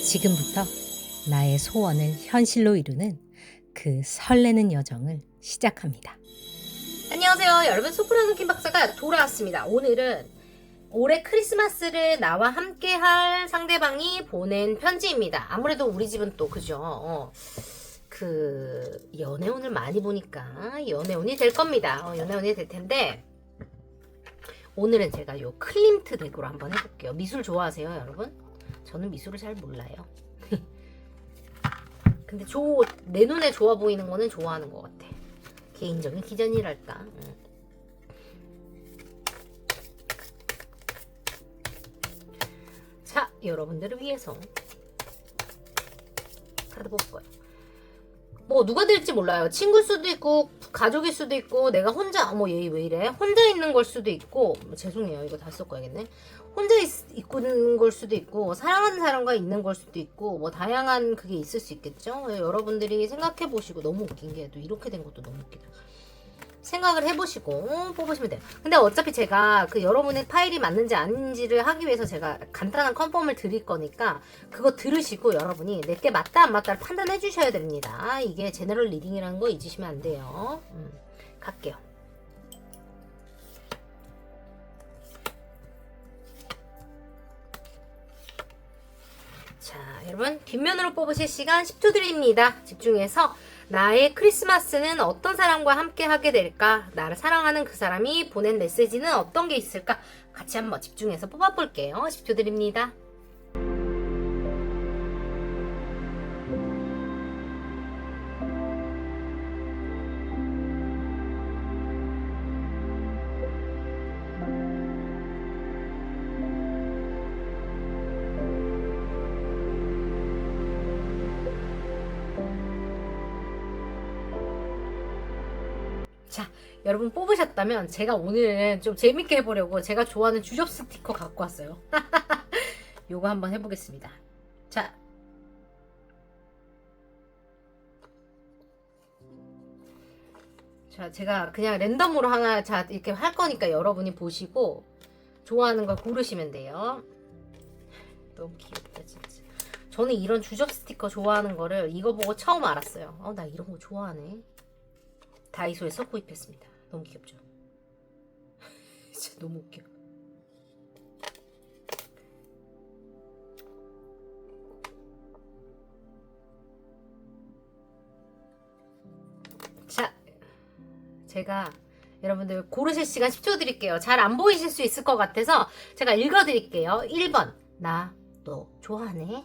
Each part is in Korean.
지금부터 나의 소원을 현실로 이루는 그 설레는 여정을 시작합니다. 안녕하세요 여러분, 소프라노 킴 박사가 돌아왔습니다. 오늘은 올해 크리스마스를 나와 함께 할 상대방이 보낸 편지입니다. 아무래도 우리 집은 또 그죠, 그 연애운을 많이 보니까 연애운이 될 겁니다. 연애운이 될 텐데, 오늘은 제가 요 클림트 덱으로 한번 해볼게요. 미술 좋아하세요 여러분? 저는 미술을 잘 몰라요. 근데 내 눈에 좋아 보이는 거는 좋아하는 것 같아. 개인적인 기전이랄까. 자, 여러분들을 위해서 카드 뽑을 거예요. 뭐 누가 될지 몰라요. 친구일 수도 있고 가족일 수도 있고, 내가 혼자, 어머 얘 왜 이래? 혼자 있는 걸 수도 있고, 죄송해요 이거 다 섞어야겠네. 혼자 있는 걸 수도 있고, 사랑하는 사람과 있는 걸 수도 있고, 뭐 다양한 그게 있을 수 있겠죠. 여러분들이 생각해 보시고, 너무 웃긴 게 또 이렇게 된 것도 너무 웃기다. 생각을 해보시고 뽑으시면 돼요. 근데 어차피 제가 그 여러분의 파일이 맞는지 아닌지를 하기 위해서 제가 간단한 컨펌을 드릴 거니까, 그거 들으시고 여러분이 내게 맞다 안 맞다를 판단해 주셔야 됩니다. 이게 제너럴 리딩이라는 거 잊으시면 안 돼요. 갈게요. 자, 여러분 뒷면으로 뽑으실 시간 10초 드립니다. 집중해서 나의 크리스마스는 어떤 사람과 함께 하게 될까? 나를 사랑하는 그 사람이 보낸 메시지는 어떤 게 있을까? 같이 한번 집중해서 뽑아볼게요. 10초 드립니다. 자, 여러분 뽑으셨다면 제가 오늘은 좀 재밌게 해보려고 제가 좋아하는 주접 스티커 갖고 왔어요. 요거 한번 해보겠습니다. 자, 제가 그냥 랜덤으로 하나 이렇게 할 거니까 여러분이 보시고 좋아하는 걸 고르시면 돼요. 너무 귀엽다 진짜. 저는 이런 주접 스티커 좋아하는 거를 이거 보고 처음 알았어요. 나 이런 거 좋아하네. 다이소에서 구입했습니다. 너무 귀엽죠? 진짜 너무 웃겨. 자, 제가 여러분들 고르실 시간 10초 드릴게요. 잘 안 보이실 수 있을 것 같아서 제가 읽어드릴게요. 1번, 나 너 좋아하네.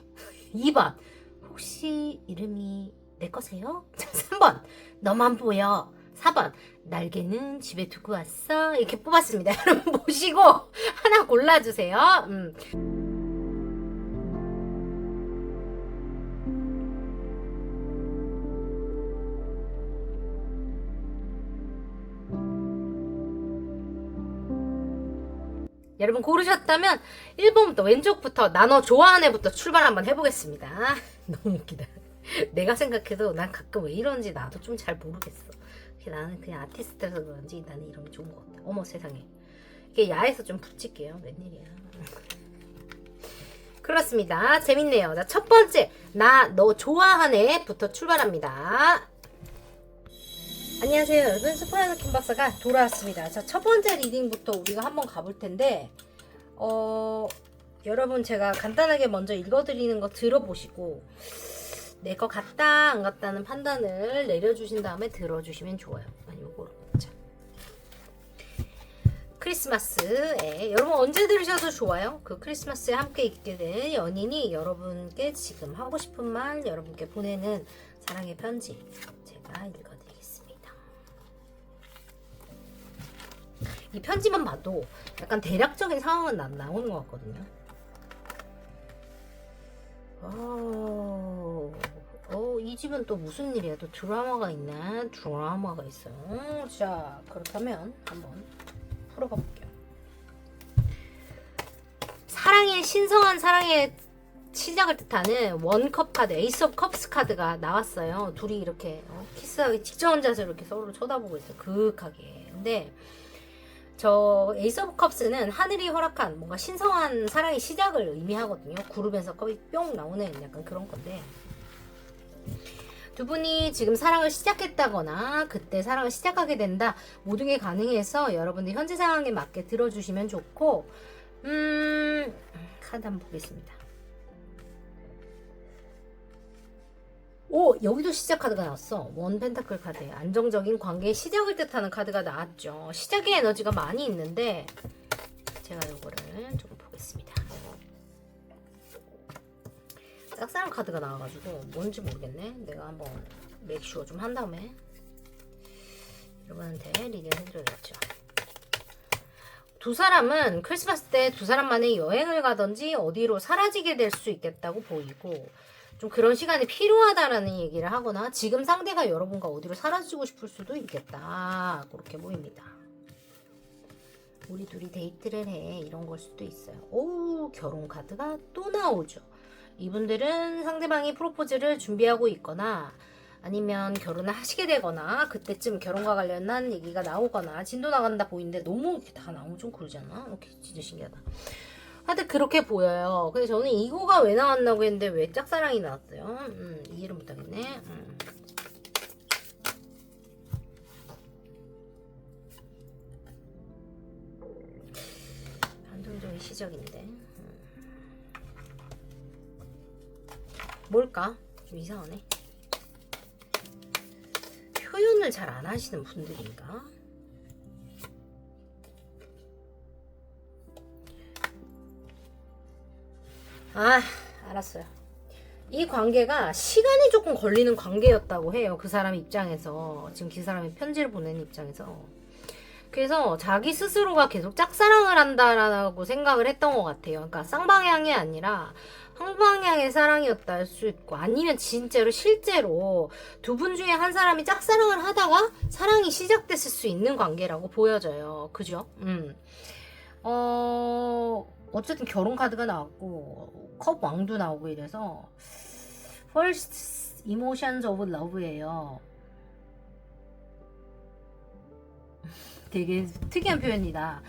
2번, 혹시 이름이 내 거세요? 3번, 너만 보여. 4번, 날개는 집에 두고 왔어. 이렇게 뽑았습니다. 여러분 보시고 하나 골라주세요. 여러분 고르셨다면 1번부터 왼쪽부터 나 너 좋아하는 애부터 출발 한번 해보겠습니다. 너무 웃기다. 내가 생각해도 난 가끔 왜 이런지 나도 좀 잘 모르겠어. 나는 그냥 아티스트라서 그런지 나는 이런 게 좋은 것 같다. 어머 세상에. 이게 야에서 좀 붙일게요. 웬일이야. 그렇습니다. 재밌네요. 자, 첫 번째, 나 너 좋아하네부터 출발합니다. 안녕하세요 여러분, 소프라노 킴 박사가 돌아왔습니다. 자, 첫 번째 리딩부터 우리가 한번 가볼 텐데, 여러분 제가 간단하게 먼저 읽어드리는 거 들어보시고 내 거 같다 안 같다는 판단을 내려주신 다음에 들어주시면 좋아요. 요거로. 자, 크리스마스에 여러분 언제 들으셔도 좋아요. 그 크리스마스에 함께 있게 된 연인이 여러분께 지금 하고 싶은 말, 여러분께 보내는 사랑의 편지 제가 읽어드리겠습니다. 이 편지만 봐도 약간 대략적인 상황은 나오는 것 같거든요. 이 집은 또 무슨 일이야? 또 드라마가 있네. 드라마가 있어요. 자, 그렇다면 한번 풀어가 볼게요. 사랑의 신성한 사랑의 시작을 뜻하는 원컵 카드, 에이스 오브 컵스 카드가 나왔어요. 둘이 이렇게 키스하기 직전 자세로 이렇게 서로 쳐다보고 있어요. 그윽하게. 근데 저 에이스 오브 컵스는 하늘이 허락한 뭔가 신성한 사랑의 시작을 의미하거든요. 구름에서 컵이 뿅 나오는 약간 그런 건데, 두 분이 지금 사랑을 시작했다거나 그때 사랑을 시작하게 된다, 모든 게 가능해서 여러분들 현재 상황에 맞게 들어주시면 좋고, 카드 한번 보겠습니다. 오, 여기도 시작 카드가 나왔어. 원 펜타클 카드. 안정적인 관계의 시작을 뜻하는 카드가 나왔죠. 시작의 에너지가 많이 있는데, 제가 이거를 좀 보겠습니다. 짝사랑 카드가 나와가지고 뭔지 모르겠네. 내가 한번 맥슈어 좀 한 다음에 여러분한테 리딩 해드려야겠죠. 두 사람은 크리스마스 때 두 사람만의 여행을 가든지 어디로 사라지게 될 수 있겠다고 보이고, 좀 그런 시간이 필요하다라는 얘기를 하거나, 지금 상대가 여러분과 어디로 사라지고 싶을 수도 있겠다, 그렇게 보입니다. 우리 둘이 데이트를 해, 이런 걸 수도 있어요. 오, 결혼 카드가 또 나오죠. 이분들은 상대방이 프로포즈를 준비하고 있거나, 아니면 결혼을 하시게 되거나, 그때쯤 결혼과 관련한 얘기가 나오거나, 진도 나간다 보이는데 너무 이렇게 다 나오면 좀 그러지 않아? 이렇게 진짜 신기하다. 하여튼 그렇게 보여요. 근데 저는 이거가 왜 나왔나고 했는데 왜 짝사랑이 나왔어요? 이해를 못하겠네. 안정적인 시작인데. 뭘까? 좀 이상하네. 표현을 잘 안 하시는 분들인가? 아, 알았어요. 이 관계가 시간이 조금 걸리는 관계였다고 해요. 그 사람 입장에서. 지금 그 사람이 편지를 보내는 입장에서. 그래서 자기 스스로가 계속 짝사랑을 한다라고 생각을 했던 것 같아요. 그러니까 쌍방향이 아니라 한 방향의 사랑이었다 할 수 있고, 아니면 진짜로 실제로 두 분 중에 한 사람이 짝사랑을 하다가 사랑이 시작됐을 수 있는 관계라고 보여져요. 그죠? 어쨌든 결혼 카드가 나왔고 컵 왕도 나오고 이래서 First Emotions of Love예요. 되게 특이한 표현이다.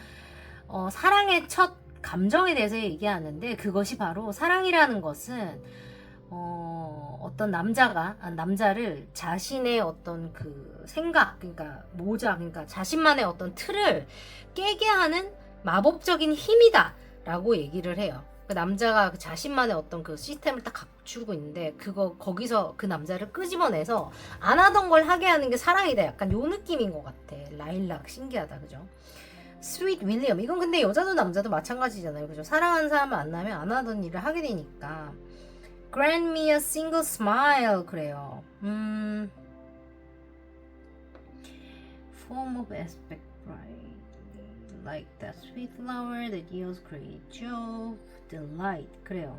사랑의 첫 감정에 대해서 얘기하는데, 그것이 바로 사랑이라는 것은 어떤 남자를 자신의 어떤 그 생각, 그러니까 자신만의 어떤 틀을 깨게 하는 마법적인 힘이다 라고 얘기를 해요. 그 남자가 자신만의 어떤 그 시스템을 딱 갖추고 있는데, 거기서 그 남자를 끄집어내서 안 하던 걸 하게 하는 게 사랑이다, 약간 요 느낌인 것 같아. 라일락, 신기하다, 그죠? 스윗 윌리엄, 이건 근데 여자도 남자도 마찬가지잖아요, 그죠? 사랑하는 사람 만나면 안 하던 일을 하게 되니까. Grant me a single smile, 그래요. Form of aspect, right? Like that sweet flower that yields great joy, delight. 그래요.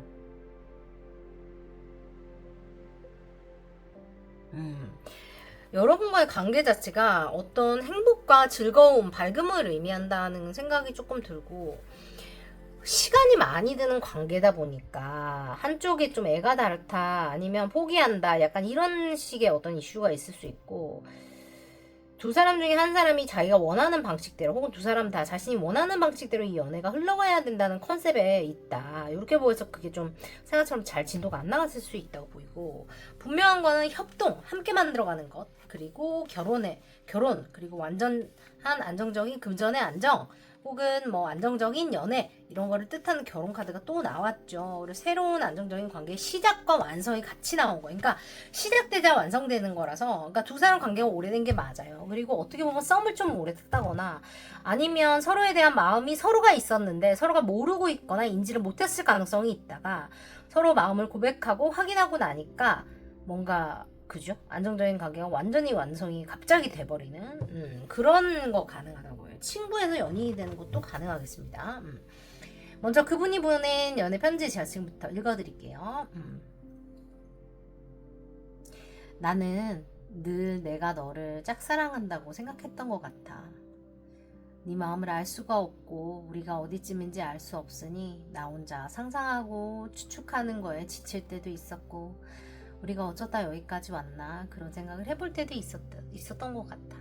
여러분과의 관계 자체가 어떤 행복과 즐거움, 밝음을 의미한다는 생각이 조금 들고, 시간이 많이 드는 관계다 보니까 한쪽이 좀 애가 닳다, 아니면 포기한다, 약간 이런 식의 어떤 이슈가 있을 수 있고, 두 사람 중에 한 사람이 자기가 원하는 방식대로, 혹은 두 사람 다 자신이 원하는 방식대로 이 연애가 흘러가야 된다는 컨셉에 있다, 이렇게 보여서 그게 좀 생각처럼 잘 진도가 안 나갔을 수 있다고 보이고, 분명한 거는 협동, 함께 만들어가는 것, 그리고 결혼, 그리고 완전한 안정적인 금전의 안정, 혹은 뭐 안정적인 연애, 이런 거를 뜻하는 결혼 카드가 또 나왔죠. 그리고 새로운 안정적인 관계의 시작과 완성이 같이 나온 거예요. 그러니까 시작되자 완성되는 거라서, 그러니까 두 사람 관계가 오래된 게 맞아요. 그리고 어떻게 보면 썸을 좀 오래 탔다거나, 아니면 서로에 대한 마음이 서로가 있었는데 서로가 모르고 있거나 인지를 못했을 가능성이 있다가 서로 마음을 고백하고 확인하고 나니까 뭔가, 그죠? 안정적인 관계가 완전히 완성이 갑자기 돼버리는 그런 거 가능하다고요. 친구에서 연인이 되는 것도 가능하겠습니다. 먼저 그분이 보낸 연애 편지 제가 지금부터 읽어드릴게요. 나는 늘 내가 너를 짝사랑한다고 생각했던 것 같아. 네 마음을 알 수가 없고 우리가 어디쯤인지 알 수 없으니 나 혼자 상상하고 추측하는 거에 지칠 때도 있었고, 우리가 어쩌다 여기까지 왔나 그런 생각을 해볼 때도 있었던 것 같아.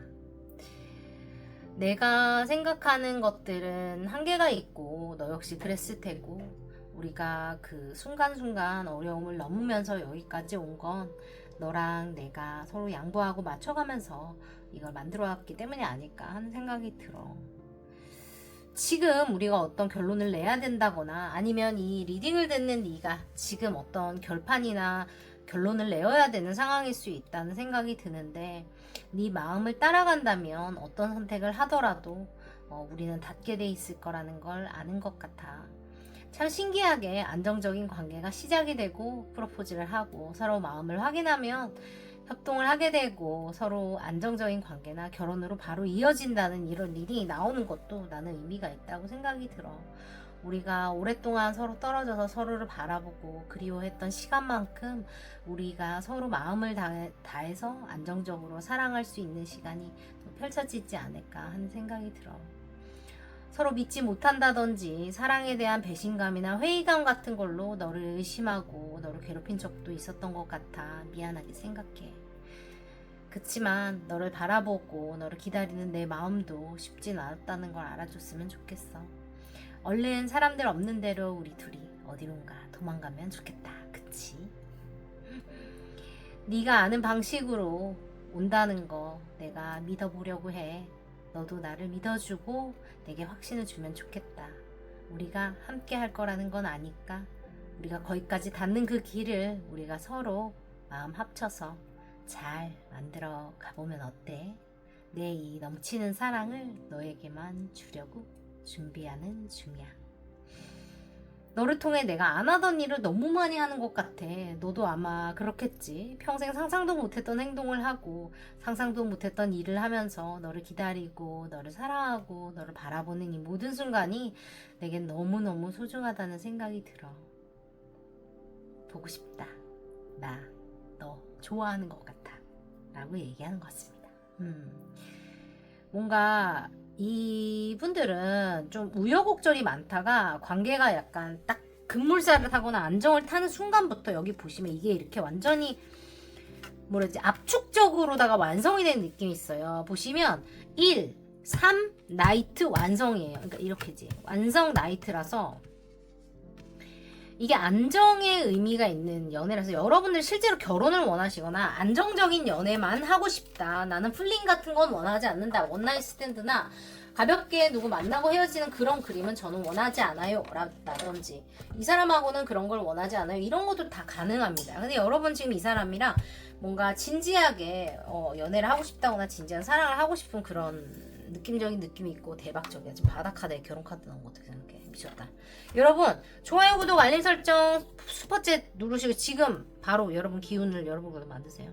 내가 생각하는 것들은 한계가 있고 너 역시 그랬을 테고 우리가 그 순간순간 어려움을 넘으면서 여기까지 온 건 너랑 내가 서로 양보하고 맞춰가면서 이걸 만들어 왔기 때문이 아닐까 하는 생각이 들어. 지금 우리가 어떤 결론을 내야 된다거나 아니면 이 리딩을 듣는 네가 지금 어떤 결판이나 결론을 내어야 되는 상황일 수 있다는 생각이 드는데 네 마음을 따라간다면 어떤 선택을 하더라도 우리는 닿게 돼 있을 거라는 걸 아는 것 같아. 참 신기하게 안정적인 관계가 시작이 되고 프로포즈를 하고 서로 마음을 확인하면 협동을 하게 되고 서로 안정적인 관계나 결혼으로 바로 이어진다는 이런 리딩이 나오는 것도 나는 의미가 있다고 생각이 들어. 우리가 오랫동안 서로 떨어져서 서로를 바라보고 그리워했던 시간만큼 우리가 서로 마음을 다해서 안정적으로 사랑할 수 있는 시간이 펼쳐지지 않을까 하는 생각이 들어. 서로 믿지 못한다든지 사랑에 대한 배신감이나 회의감 같은 걸로 너를 의심하고 너를 괴롭힌 적도 있었던 것 같아 미안하게 생각해. 그치만 너를 바라보고 너를 기다리는 내 마음도 쉽진 않았다는 걸 알아줬으면 좋겠어. 얼른 사람들 없는 데로 우리 둘이 어디론가 도망가면 좋겠다. 그치? 네가 아는 방식으로 온다는 거 내가 믿어보려고 해. 너도 나를 믿어주고 내게 확신을 주면 좋겠다. 우리가 함께 할 거라는 건 아니까 우리가 거기까지 닿는 그 길을 우리가 서로 마음 합쳐서 잘 만들어 가보면 어때? 내 이 넘치는 사랑을 너에게만 주려고 준비하는 중이야. 너를 통해 내가 안 하던 일을 너무 많이 하는 것 같아. 너도 아마 그렇겠지. 평생 상상도 못했던 행동을 하고 상상도 못했던 일을 하면서 너를 기다리고 너를 사랑하고 너를 바라보는 이 모든 순간이 내겐 너무너무 소중하다는 생각이 들어. 보고 싶다. 나 너 좋아하는 것 같아. 라고 얘기하는 것 같습니다. 뭔가 이분들은 좀 우여곡절이 많다가 관계가 약간 딱 급물살을 타거나 안정을 타는 순간부터 여기 보시면 이게 이렇게 완전히 뭐라지 압축적으로다가 완성이 된 느낌이 있어요. 보시면 1, 3 나이트 완성이에요. 그러니까 이렇게지. 완성 나이트라서 이게 안정의 의미가 있는 연애라서 여러분들 실제로 결혼을 원하시거나 안정적인 연애만 하고 싶다. 나는 플링 같은 건 원하지 않는다. 원나잇 스탠드나 가볍게 누구 만나고 헤어지는 그런 그림은 저는 원하지 않아요. 라든지 이 사람하고는 그런 걸 원하지 않아요. 이런 것도 다 가능합니다. 근데 여러분 지금 이 사람이랑 뭔가 진지하게 연애를 하고 싶다거나 진지한 사랑을 하고 싶은 그런 느낌적인 느낌이 있고 대박적이야. 지금 바다카드에 결혼카드 나온 거 어떻게 생각해? 미쳤다. 여러분 좋아요, 구독, 알림 설정, 슈퍼챗 누르시고 지금 바로 여러분 기운을 여러분께서 만드세요.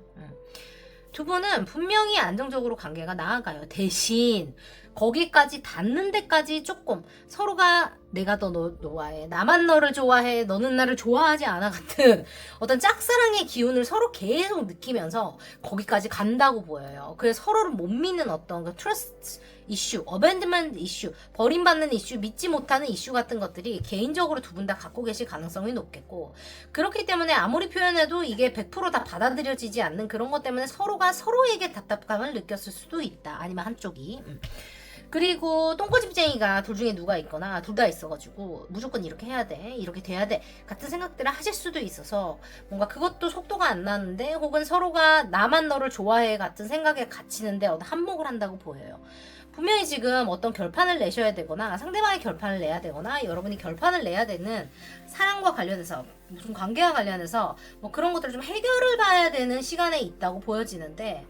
두 분은 분명히 안정적으로 관계가 나아가요. 대신 거기까지 닿는 데까지 조금 서로가 내가 더 너 좋아해, 나만 너를 좋아해, 너는 나를 좋아하지 않아 같은 어떤 짝사랑의 기운을 서로 계속 느끼면서 거기까지 간다고 보여요. 그래서 서로를 못 믿는 어떤 그 트러스트 이슈, 어벤드먼트 이슈, 버림받는 이슈, 믿지 못하는 이슈 같은 것들이 개인적으로 두 분 다 갖고 계실 가능성이 높겠고, 그렇기 때문에 아무리 표현해도 이게 100%다 받아들여지지 않는 그런 것 때문에 서로가 서로에게 답답감을 느꼈을 수도 있다. 아니면 한쪽이. 그리고 똥꼬집쟁이가 둘 중에 누가 있거나 둘 다 있어가지고 무조건 이렇게 해야 돼, 이렇게 돼야 돼 같은 생각들을 하실 수도 있어서 뭔가 그것도 속도가 안 나는데, 혹은 서로가 나만 너를 좋아해 같은 생각에 갇히는데 한몫을 한다고 보여요. 분명히 지금 어떤 결판을 내셔야 되거나 상대방이 결판을 내야 되거나 여러분이 결판을 내야 되는 사랑과 관련해서 무슨 관계와 관련해서 뭐 그런 것들을 좀 해결을 봐야 되는 시간에 있다고 보여지는데,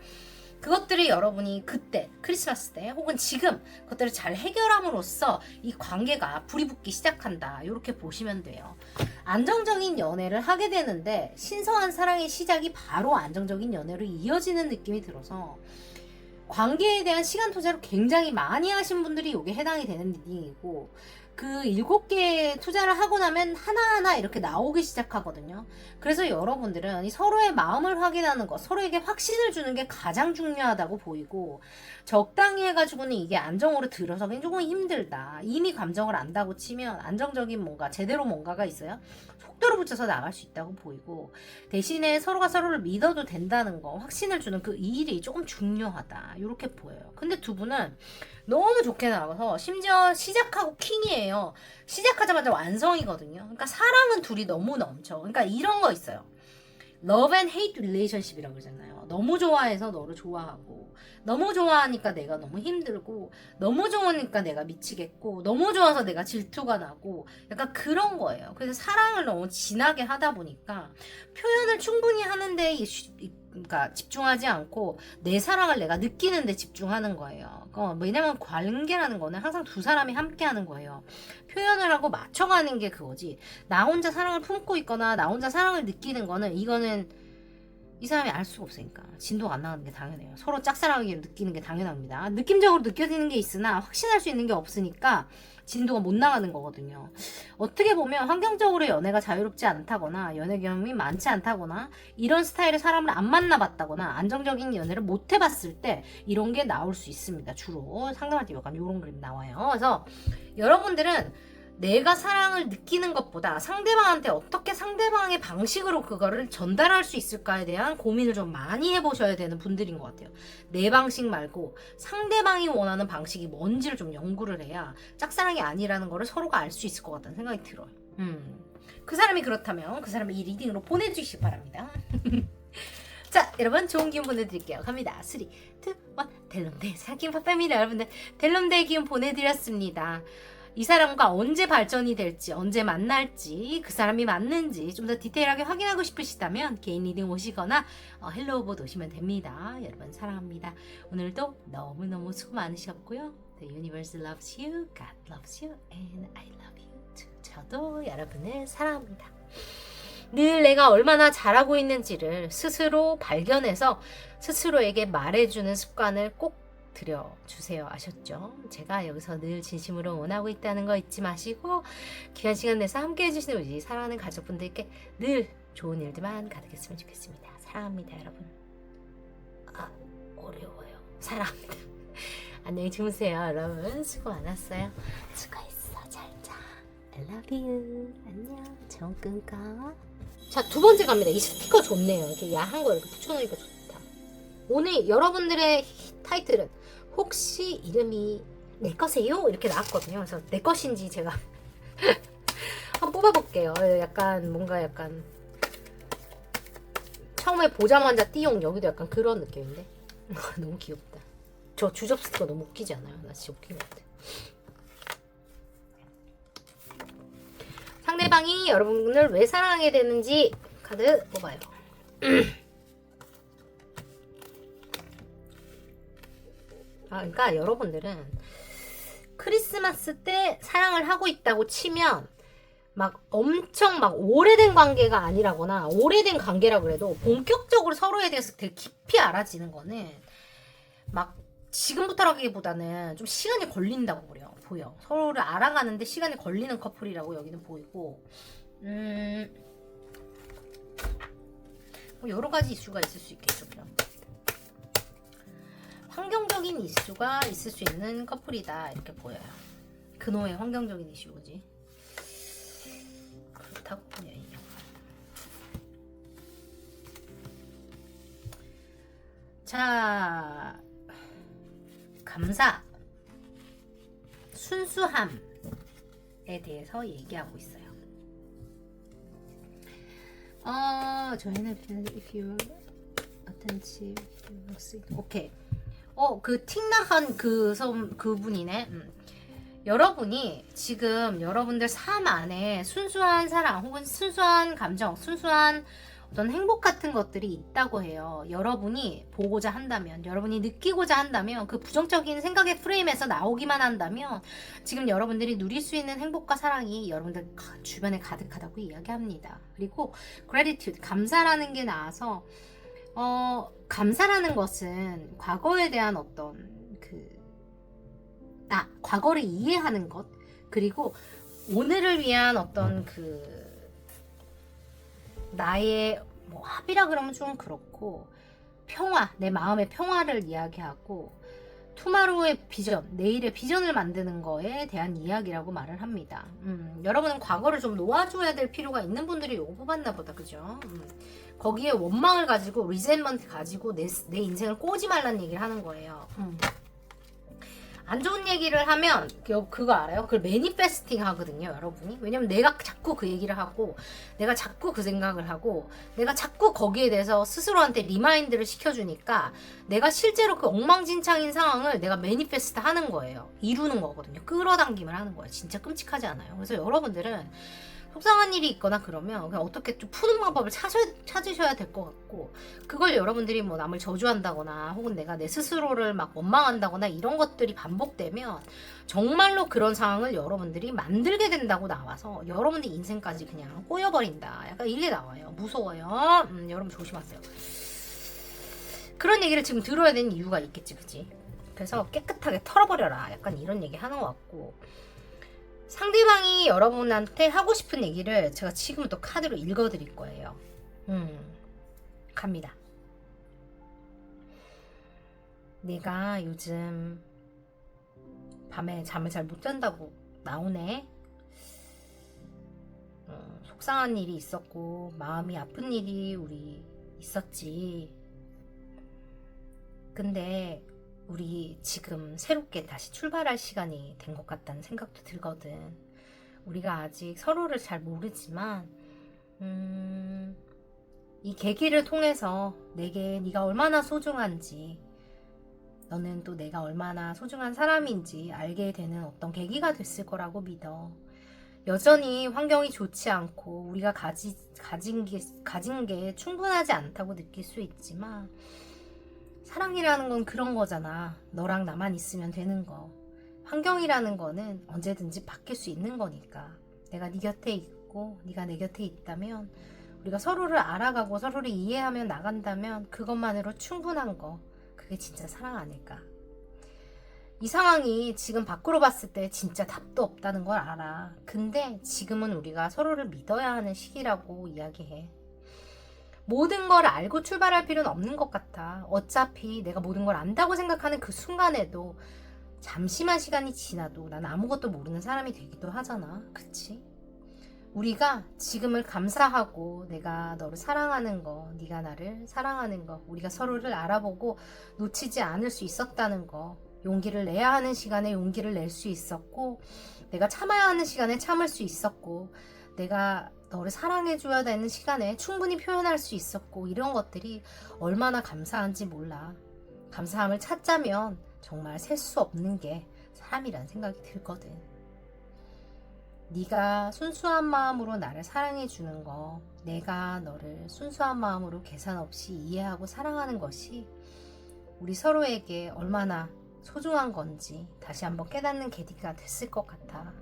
그것들이 여러분이 그때 크리스마스 때 혹은 지금 그것들을 잘 해결함으로써 이 관계가 불이 붙기 시작한다, 이렇게 보시면 돼요. 안정적인 연애를 하게 되는데 신성한 사랑의 시작이 바로 안정적인 연애로 이어지는 느낌이 들어서 관계에 대한 시간 투자를 굉장히 많이 하신 분들이 이게 해당이 되는 리딩이고, 그 7개 투자를 하고 나면 하나하나 이렇게 나오기 시작하거든요. 그래서 여러분들은 이 서로의 마음을 확인하는 것, 서로에게 확신을 주는 게 가장 중요하다고 보이고, 적당히 해가지고는 이게 안정으로 들어서긴 조금 힘들다. 이미 감정을 안다고 치면 안정적인 뭔가 제대로 뭔가가 있어요. 붙여서 나갈 수 있다고 보이고, 대신에 서로가 서로를 믿어도 된다는 거, 확신을 주는 그 일이 조금 중요하다 이렇게 보여요. 근데 두 분은 너무 좋게 나가서 심지어 시작하고 킹이에요. 시작하자마자 완성이거든요. 그러니까 사랑은 둘이 너무 넘쳐. 그러니까 이런 거 있어요. love and hate relationship이라고 그러잖아요. 너무 좋아해서 너를 좋아하고, 너무 좋아하니까 내가 너무 힘들고, 너무 좋으니까 내가 미치겠고, 너무 좋아서 내가 질투가 나고, 약간 그런 거예요. 그래서 사랑을 너무 진하게 하다 보니까 표현을 충분히 하는데 그러니까 집중하지 않고 내 사랑을 내가 느끼는데 집중하는 거예요. 왜냐면 관계라는 거는 항상 두 사람이 함께 하는 거예요. 표현을 하고 맞춰가는 게 그거지. 나 혼자 사랑을 품고 있거나 나 혼자 사랑을 느끼는 거는, 이거는 이 사람이 알 수가 없으니까 진도가 안 나가는 게 당연해요. 서로 짝사랑하기를 느끼는 게 당연합니다. 느낌적으로 느껴지는 게 있으나 확신할 수 있는 게 없으니까 진도가 못 나가는 거거든요. 어떻게 보면 환경적으로 연애가 자유롭지 않다거나 연애 경험이 많지 않다거나 이런 스타일의 사람을 안 만나봤다거나 안정적인 연애를 못 해봤을 때 이런 게 나올 수 있습니다. 주로 상담할 때 약간 이런 그림 나와요. 그래서 여러분들은 내가 사랑을 느끼는 것보다 상대방한테 어떻게 상대방의 방식으로 그거를 전달할 수 있을까에 대한 고민을 좀 많이 해보셔야 되는 분들인 것 같아요. 내 방식 말고 상대방이 원하는 방식이 뭔지를 좀 연구를 해야 짝사랑이 아니라는 거를 서로가 알 수 있을 것 같다는 생각이 들어요. 그 사람이 그렇다면 그 사람을 이 리딩으로 보내주시기 바랍니다. 자, 여러분 좋은 기운 보내드릴게요. 갑니다. 3, 2, 1 델럼데 사랑기운 파파입니다. 여러분들 델럼데 기운 보내드렸습니다. 이 사람과 언제 발전이 될지, 언제 만날지, 그 사람이 맞는지 좀 더 디테일하게 확인하고 싶으시다면 개인 리딩 오시거나 헬로우봇 오시면 됩니다. 여러분 사랑합니다. 오늘도 너무너무 수고 많으셨고요. The universe loves you, God loves you, and I love you too. 저도 여러분을 사랑합니다. 늘 내가 얼마나 잘하고 있는지를 스스로 발견해서 스스로에게 말해주는 습관을 꼭 들여주세요. 아셨죠? 제가 여기서 늘 진심으로 원하고 있다는 거 잊지 마시고 귀한 시간 내서 함께 해주시는 우리 사랑하는 가족분들께 늘 좋은 일들만 가득했으면 좋겠습니다. 사랑합니다, 여러분. 어려워요. 사랑합니다. 안녕히 주무세요, 여러분. 수고 많았어요. 수고했어. 잘 자. I love you. 안녕. 좋은 꿈 꿔. 자, 두 번째 갑니다. 이 스티커 좋네요. 이렇게 야한 거 이렇게 붙여놓으니까 좋다. 오늘 여러분들의 타이틀은 혹시 이름이 내 거세요? 이렇게 나왔거든요. 그래서 내 것인지 제가 한번 뽑아볼게요. 약간 뭔가 약간 처음에 보자마자 띠용, 여기도 약간 그런 느낌인데 너무 귀엽다. 저 주접 스티커 너무 웃기지 않아요? 나 진짜 웃긴 것 같아. 상대방이 여러분을 왜 사랑하게 되는지 카드 뽑아요. 그러니까 여러분들은 크리스마스 때 사랑을 하고 있다고 치면 막 엄청 막 오래된 관계가 아니라거나 오래된 관계라 그래도 본격적으로 서로에 대해서 되게 깊이 알아지는 거는 막 지금부터라기보다는 좀 시간이 걸린다고 보여. 서로를 알아가는데 시간이 걸리는 커플이라고 여기는 보이고, 뭐 여러 가지 이슈가 있을 수 있겠죠. 그럼. 환경적인 이슈가 있을 수 있는 커플이다 이렇게 보여요. 그노의 환경적인 이슈지. 그렇다고 보여요. 자, 감사, 순수함에 대해서 얘기하고 있어요. 저희는 if you attentive, 오케이. 그 틱낙한 그분이네. 여러분이 지금 여러분들 삶 안에 순수한 사랑 혹은 순수한 감정, 순수한 어떤 행복 같은 것들이 있다고 해요. 여러분이 보고자 한다면, 여러분이 느끼고자 한다면, 그 부정적인 생각의 프레임에서 나오기만 한다면 지금 여러분들이 누릴 수 있는 행복과 사랑이 여러분들 주변에 가득하다고 이야기합니다. 그리고 gratitude, 감사라는 게 나와서 감사라는 것은 과거에 대한 어떤 과거를 이해하는 것, 그리고 오늘을 위한 어떤 나의 뭐 합이라 그러면 좀 그렇고 평화, 내 마음의 평화를 이야기하고, 투마로우의 비전, 내일의 비전을 만드는 거에 대한 이야기라고 말을 합니다. 여러분은 과거를 좀 놓아줘야 될 필요가 있는 분들이 요거 뽑았나 보다, 그죠? 거기에 원망을 가지고, 리젠먼트 가지고 내 인생을 꼬지 말라는 얘기를 하는 거예요. 안 좋은 얘기를 하면 그거 알아요? 그걸 매니페스팅 하거든요, 여러분이. 왜냐면 내가 자꾸 그 얘기를 하고, 내가 자꾸 그 생각을 하고, 내가 자꾸 거기에 대해서 스스로한테 리마인드를 시켜주니까 내가 실제로 그 엉망진창인 상황을 내가 매니페스트 하는 거예요. 이루는 거거든요. 끌어당김을 하는 거예요. 진짜 끔찍하지 않아요? 그래서 여러분들은 속상한 일이 있거나 그러면 그냥 어떻게 좀 푸는 방법을 찾으셔야 될 것 같고, 그걸 여러분들이 뭐 남을 저주한다거나 혹은 내가 내 스스로를 막 원망한다거나 이런 것들이 반복되면 정말로 그런 상황을 여러분들이 만들게 된다고 나와서 여러분들 인생까지 그냥 꼬여버린다. 약간 이게 나와요. 무서워요. 여러분 조심하세요. 그런 얘기를 지금 들어야 되는 이유가 있겠지, 그치? 그래서 깨끗하게 털어버려라. 약간 이런 얘기 하는 것 같고, 상대방이 여러분한테 하고 싶은 얘기를 제가 지금부터 카드로 읽어드릴 거예요. 갑니다. 내가 요즘 밤에 잠을 잘 못 잔다고 나오네. 속상한 일이 있었고 마음이 아픈 일이 우리 있었지. 근데 우리 지금 새롭게 다시 출발할 시간이 된 것 같다는 생각도 들거든. 우리가 아직 서로를 잘 모르지만 이 계기를 통해서 내게 네가 얼마나 소중한지, 너는 또 내가 얼마나 소중한 사람인지 알게 되는 어떤 계기가 됐을 거라고 믿어. 여전히 환경이 좋지 않고 우리가 가진 게 충분하지 않다고 느낄 수 있지만, 사랑이라는 건 그런 거잖아. 너랑 나만 있으면 되는 거. 환경이라는 거는 언제든지 바뀔 수 있는 거니까. 내가 네 곁에 있고 네가 내 곁에 있다면, 우리가 서로를 알아가고 서로를 이해하며 나간다면 그것만으로 충분한 거. 그게 진짜 사랑 아닐까. 이 상황이 지금 밖으로 봤을 때 진짜 답도 없다는 걸 알아. 근데 지금은 우리가 서로를 믿어야 하는 시기라고 이야기해. 모든 걸 알고 출발할 필요는 없는 것 같아. 어차피 내가 모든 걸 안다고 생각하는 그 순간에도 잠시만 시간이 지나도 난 아무것도 모르는 사람이 되기도 하잖아. 그치? 우리가 지금을 감사하고 내가 너를 사랑하는 거, 네가 나를 사랑하는 거, 우리가 서로를 알아보고 놓치지 않을 수 있었다는 거, 용기를 내야 하는 시간에 용기를 낼 수 있었고, 내가 참아야 하는 시간에 참을 수 있었고, 내가 너를 사랑해줘야 되는 시간에 충분히 표현할 수 있었고, 이런 것들이 얼마나 감사한지 몰라. 감사함을 찾자면 정말 셀 수 없는 게 사람이란 생각이 들거든. 네가 순수한 마음으로 나를 사랑해주는 거, 내가 너를 순수한 마음으로 계산 없이 이해하고 사랑하는 것이 우리 서로에게 얼마나 소중한 건지 다시 한번 깨닫는 계기가 됐을 것 같아.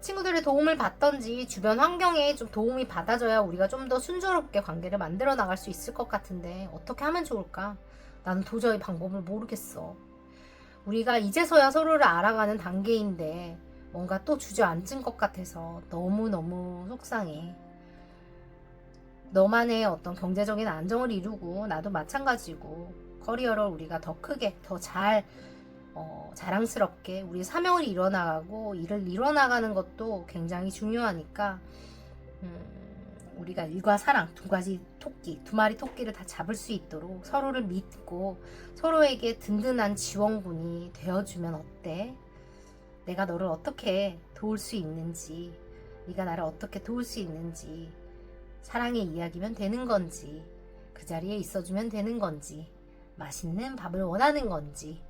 친구들의 도움을 받던지 주변 환경에 좀 도움이 받아줘야 우리가 좀 더 순조롭게 관계를 만들어 나갈 수 있을 것 같은데 어떻게 하면 좋을까? 나는 도저히 방법을 모르겠어. 우리가 이제서야 서로를 알아가는 단계인데 뭔가 또 주저앉은 것 같아서 너무너무 속상해. 너만의 어떤 경제적인 안정을 이루고 나도 마찬가지고 커리어를 우리가 더 크게 더 잘 자랑스럽게 우리 사명을 이뤄나가고 일을 이뤄나가는 것도 굉장히 중요하니까 우리가 일과 사랑 두 마리 토끼를 다 잡을 수 있도록 서로를 믿고 서로에게 든든한 지원군이 되어주면 어때? 내가 너를 어떻게 도울 수 있는지, 네가 나를 어떻게 도울 수 있는지, 사랑의 이야기면 되는 건지, 그 자리에 있어주면 되는 건지, 맛있는 밥을 원하는 건지,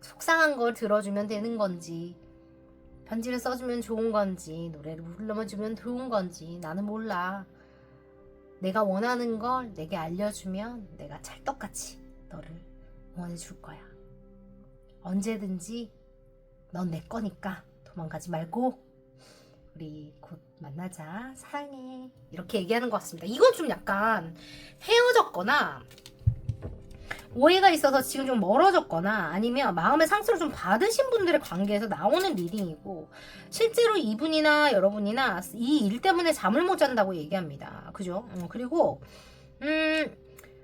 속상한 걸 들어주면 되는 건지, 편지를 써주면 좋은 건지, 노래를 불러주면 좋은 건지 나는 몰라. 내가 원하는 걸 내게 알려주면 내가 찰떡같이 너를 응원해줄 거야. 언제든지 넌 내 거니까 도망가지 말고 우리 곧 만나자. 사랑해. 이렇게 얘기하는 것 같습니다. 이건 좀 약간 헤어졌거나 오해가 있어서 지금 좀 멀어졌거나 아니면 마음의 상처를 좀 받으신 분들의 관계에서 나오는 리딩이고, 실제로 이분이나 여러분이나 이 일 때문에 잠을 못 잔다고 얘기합니다. 그죠? 그리고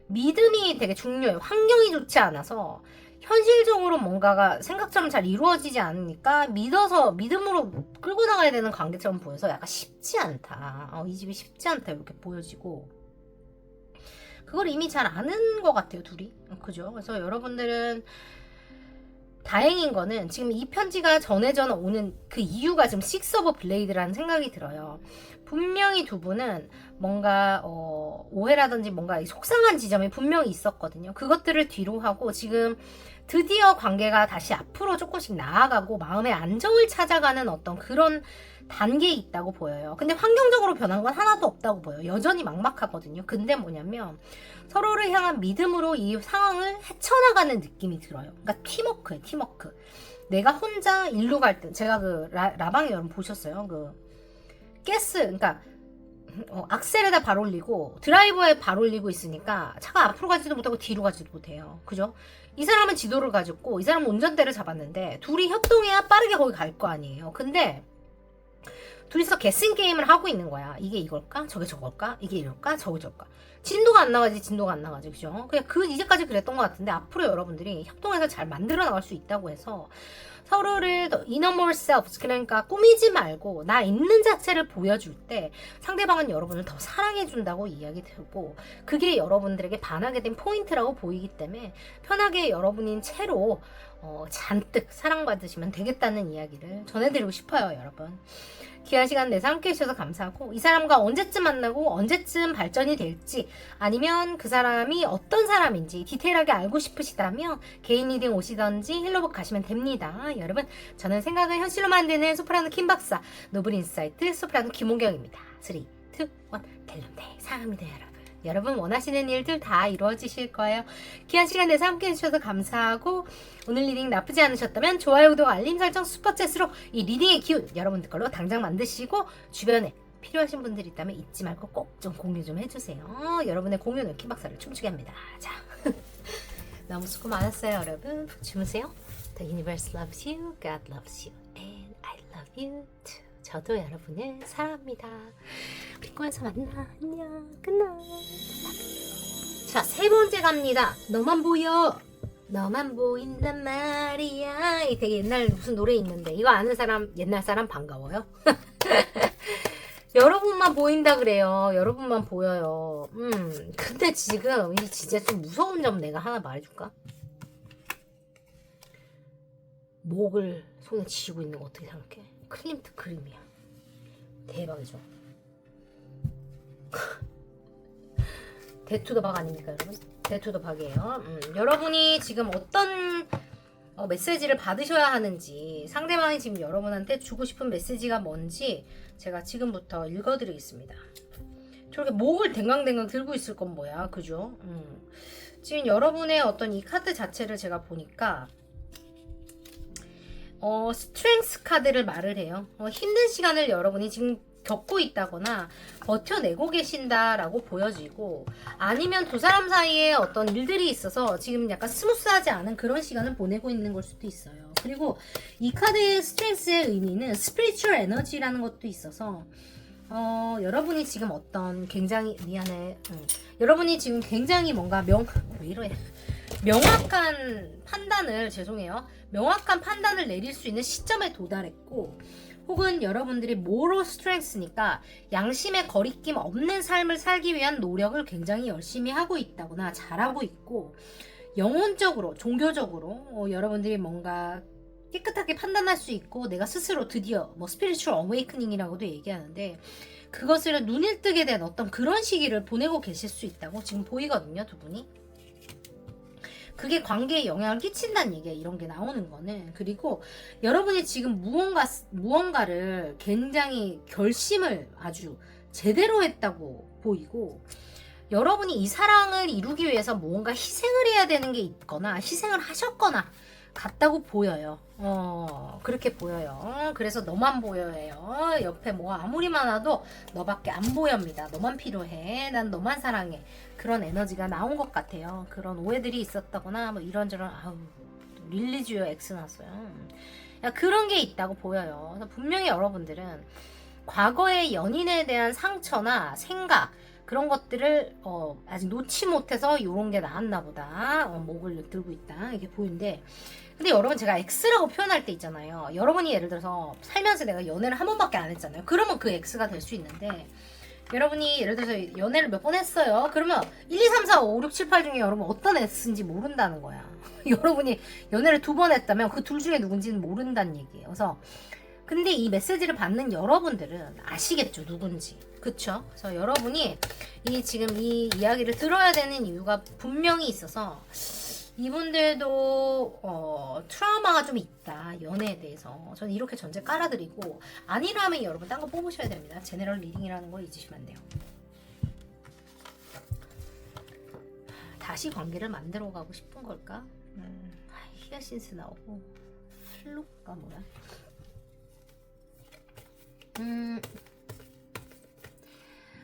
믿음이 되게 중요해요. 환경이 좋지 않아서 현실적으로 뭔가가 생각처럼 잘 이루어지지 않으니까 믿음으로 끌고 나가야 되는 관계처럼 보여서 약간 쉽지 않다. 이 집이 쉽지 않다 이렇게 보여지고, 그걸 이미 잘 아는 것 같아요, 둘이. 그죠? 그래서 여러분들은 다행인 거는 지금 이 편지가 전해져 오는 그 이유가 지금 식스 오브 블레이드라는 생각이 들어요. 분명히 두 분은 뭔가 오해라든지 뭔가 속상한 지점이 분명히 있었거든요. 그것들을 뒤로 하고 지금 드디어 관계가 다시 앞으로 조금씩 나아가고 마음의 안정을 찾아가는 어떤 그런 단계에 있다고 보여요. 근데 환경적으로 변한 건 하나도 없다고 보여요. 여전히 막막하거든요. 근데 뭐냐면 서로를 향한 믿음으로 이 상황을 헤쳐나가는 느낌이 들어요. 그러니까 팀워크예요, 팀워크. 내가 혼자 일로 갈 때, 제가 그 라방에 여러분 보셨어요? 그 가스, 그러니까 악셀에다 발 올리고 드라이버에 발 올리고 있으니까 차가 앞으로 가지도 못하고 뒤로 가지도 못해요. 그죠? 이 사람은 지도를 가졌고 이 사람은 운전대를 잡았는데 둘이 협동해야 빠르게 거기 갈 거 아니에요. 근데 둘이서 게싱 게임을 하고 있는 거야. 이게 이걸까? 저게 저걸까? 이게 이럴까? 저게 저걸까? 진도가 안 나가지, 그죠? 그냥 이제까지 그랬던 것 같은데, 앞으로 여러분들이 협동해서 잘 만들어 나갈 수 있다고 해서, 서로를 더 inner more selves, 그러니까 꾸미지 말고, 나 있는 자체를 보여줄 때, 상대방은 여러분을 더 사랑해준다고 이야기 들고, 그게 여러분들에게 반하게 된 포인트라고 보이기 때문에, 편하게 여러분인 채로, 잔뜩 사랑받으시면 되겠다는 이야기를 전해드리고 싶어요, 여러분. 귀한 시간 내서 함께 해주셔서 감사하고, 이 사람과 언제쯤 만나고 언제쯤 발전이 될지, 아니면 그 사람이 어떤 사람인지 디테일하게 알고 싶으시다면 개인 리딩 오시던지 힐러북 가시면 됩니다. 여러분, 저는 생각을 현실로 만드는 소프라노 김박사, 노블 인사이트 소프라노 김홍경입니다. 3, 2, 1, 델름데 사랑합니다, 여러분. 여러분 원하시는 일들 다 이루어지실 거예요. 귀한 시간 내서 함께 해주셔서 감사하고, 오늘 리딩 나쁘지 않으셨다면 좋아요, 구독, 알림 설정, 슈퍼챗으로 이 리딩의 기운 여러분들 걸로 당장 만드시고, 주변에 필요하신 분들이 있다면 잊지 말고 꼭 좀 공유 좀 해주세요. 여러분의 공유는 김박사를 춤추게 합니다. 자, 너무 수고 많았어요, 여러분. 주무세요. The universe loves you, God loves you, and I love you too. 저도 여러분을 사랑합니다. 우리 꿈에서 만나. 안녕. 끝나. 자, 세 번째 갑니다. 너만 보여. 너만 보인단 말이야. 이 되게 옛날 무슨 노래 있는데, 이거 아는 사람, 옛날 사람 반가워요. 여러분만 보인다 그래요. 여러분만 보여요. 근데 지금 이 진짜 좀 무서운 점 내가 하나 말해줄까? 목을 손에 쥐고 있는 거 어떻게 생각해? 클림트 그림이야. 대박이죠. 데투더박 아닙니까, 여러분? 데투더박이에요. 여러분이 지금 어떤 메시지를 받으셔야 하는지, 상대방이 지금 여러분한테 주고 싶은 메시지가 뭔지 제가 지금부터 읽어드리겠습니다. 저렇게 목을 댕강댕강 들고 있을 건 뭐야, 그죠? 지금 여러분의 어떤 이 카드 자체를 제가 보니까 스트렝스 카드를 말을 해요. 힘든 시간을 여러분이 지금 겪고 있다거나 버텨내고 계신다라고 보여지고, 아니면 두 사람 사이에 어떤 일들이 있어서 지금 약간 스무스하지 않은 그런 시간을 보내고 있는 걸 수도 있어요. 그리고 이 카드의 스트렝스의 의미는 스피리추얼 에너지라는 것도 있어서, 여러분이 지금 어떤 굉장히 여러분이 지금 굉장히 뭔가 왜 이래? 명확한 판단을, 명확한 판단을 내릴 수 있는 시점에 도달했고, 혹은 여러분들이 모럴 스트렝스니까 양심의 거리낌 없는 삶을 살기 위한 노력을 굉장히 열심히 하고 있다거나 잘하고 있고, 영혼적으로, 종교적으로 여러분들이 뭔가 깨끗하게 판단할 수 있고, 내가 스스로 드디어 스피리추얼 어웨이크닝이라고도 얘기하는데, 그것을 눈을 뜨게 된 어떤 그런 시기를 보내고 계실 수 있다고 지금 보이거든요, 두 분이. 그게 관계에 영향을 끼친다는 얘기야, 이런 게 나오는 거는. 그리고 여러분이 지금 무언가를 굉장히 결심을 아주 제대로 했다고 보이고, 여러분이 이 사랑을 이루기 위해서 무언가 희생을 해야 되는 게 있거나 희생을 하셨거나 같다고 보여요. 그렇게 보여요. 그래서 너만 보여요. 옆에 뭐 아무리 많아도 너밖에 안 보여입니다. 너만 필요해. 난 너만 사랑해. 그런 에너지가 나온 것 같아요. 그런 오해들이 있었다거나 뭐 이런저런, 릴리지오 X 났어요. 그런 게 있다고 보여요. 분명히 여러분들은 과거의 연인에 대한 상처나 생각, 그런 것들을 아직 놓지 못해서 요런 게 나왔나 보다. 목을 들고 있다 이게 보이는데, 근데 여러분 제가 X라고 표현할 때 있잖아요. 여러분이 예를 들어서 살면서 내가 연애를 한 번밖에 안 했잖아요. 그러면 그 X가 될 수 있는데, 여러분이 예를 들어서 연애를 몇 번 했어요. 그러면 1, 2, 3, 4, 5, 6, 7, 8 중에 여러분 어떤 X인지 모른다는 거야. 여러분이 연애를 2번 했다면 그 둘 중에 누군지는 모른다는 얘기예요. 그래서 근데 이 메시지를 받는 여러분들은 아시겠죠, 누군지. 그쵸? 그래서 여러분이 지금 이 이야기를 들어야 되는 이유가 분명히 있어서, 이분들도 트라우마가 좀 있다, 연애에 대해서. 저는 이렇게 전제 깔아드리고, 아니라면 여러분 딴 거 뽑으셔야 됩니다. 제너럴 리딩이라는 거 잊으시면 안 돼요. 다시 관계를 만들어 가고 싶은 걸까? 히아신스 나오고 플루가 뭐야?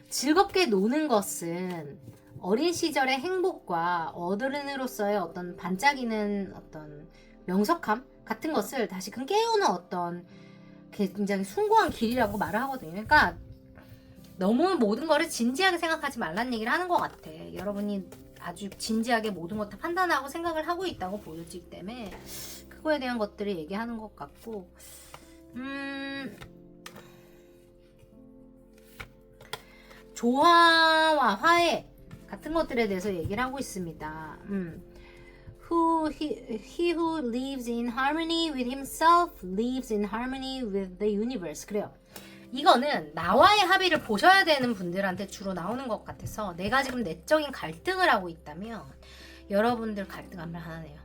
즐겁게 노는 것은 어린 시절의 행복과 어른으로서의 어떤 반짝이는 어떤 명석함 같은 것을 다시금 깨우는 어떤 굉장히 숭고한 길이라고 말을 하거든요. 그러니까 너무 모든 거를 진지하게 생각하지 말란 얘기를 하는 것 같아. 여러분이 아주 진지하게 모든 것 다 판단하고 생각을 하고 있다고 보여지기 때문에 그거에 대한 것들을 얘기하는 것 같고, 조화와 화해 같은 것들에 대해서 얘기를 하고 있습니다. He who lives in harmony with himself lives in harmony with the universe. 그래요. 이거는 나와의 합의를 보셔야 되는 분들한테 주로 나오는 것 같아서, 내가 지금 내적인 갈등을 하고 있다면 여러분들 갈등함을 하네요.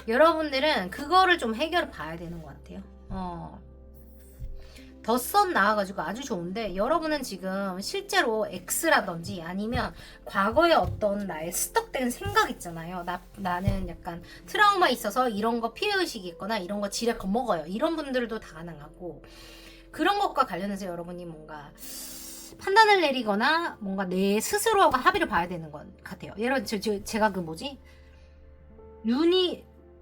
여러분들은 그거를 좀 해결을 봐야 되는 것 같아요. 덧선 나와가지고 아주 좋은데, 여러분은 지금 실제로 X라든지 아니면 과거에 어떤 나의 스톡된 생각 있잖아요. 나는 약간 트라우마 있어서 이런 거 피해의식이 있거나 이런 거 지레 겁먹어요. 이런 분들도 다 가능하고, 그런 것과 관련해서 여러분이 뭔가 판단을 내리거나 뭔가 내 스스로하고 합의를 봐야 되는 것 같아요. 예를 들어 제가 그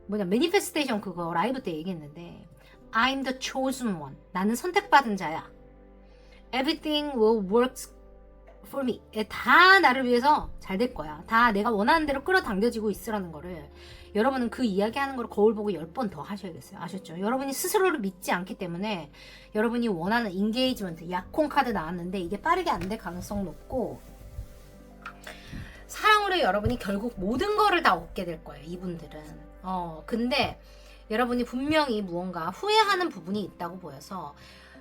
매니페스테이션 그거 라이브 때 얘기했는데, I'm the chosen one. 나는 선택받은 자야. Everything will work for me. 다 나를 위해서 잘 될 거야. 다 내가 원하는 대로 끌어당겨지고 있으라는 거를, 여러분은 그 이야기하는 걸 거울 보고 10번 더 하셔야겠어요. 아셨죠? 여러분이 스스로를 믿지 않기 때문에 여러분이 원하는 인게이지먼트, 약혼 카드 나왔는데 이게 빠르게 안 될 가능성 높고, 사랑으로 여러분이 결국 모든 거를 다 얻게 될 거예요, 이분들은. 근데 여러분이 분명히 무언가 후회하는 부분이 있다고 보여서,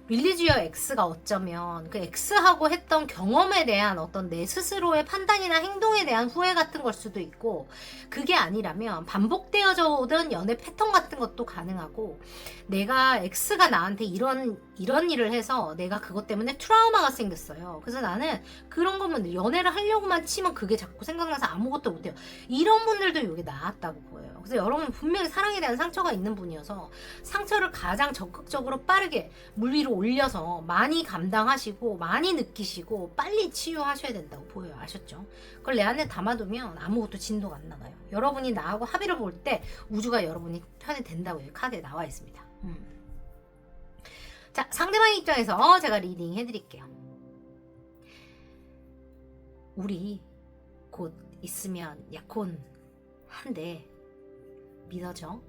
릴리지어 X가 어쩌면 그 X하고 했던 경험에 대한 어떤 내 스스로의 판단이나 행동에 대한 후회 같은 걸 수도 있고, 그게 아니라면 반복되어져 오던 연애 패턴 같은 것도 가능하고, 내가 X가 나한테 이런 일을 해서 내가 그것 때문에 트라우마가 생겼어요. 그래서 나는 그런 거면 연애를 하려고만 치면 그게 자꾸 생각나서 아무것도 못해요. 이런 분들도 여기 나왔다고 보여요. 그래서 여러분 분명히 사랑에 대한 상처가 있는 분이어서 상처를 가장 적극적으로 빠르게 물 위로 올려서 많이 감당하시고 많이 느끼시고 빨리 치유하셔야 된다고 보여요. 아셨죠? 그걸 내 안에 담아두면 아무것도 진도가 안 나가요. 여러분이 나하고 합의를 볼 때 우주가 여러분이 편이 된다고 여기 카드에 나와 있습니다. 자, 상대방 입장에서 제가 리딩 해드릴게요. 우리 곧 있으면 약혼 한데 믿어져?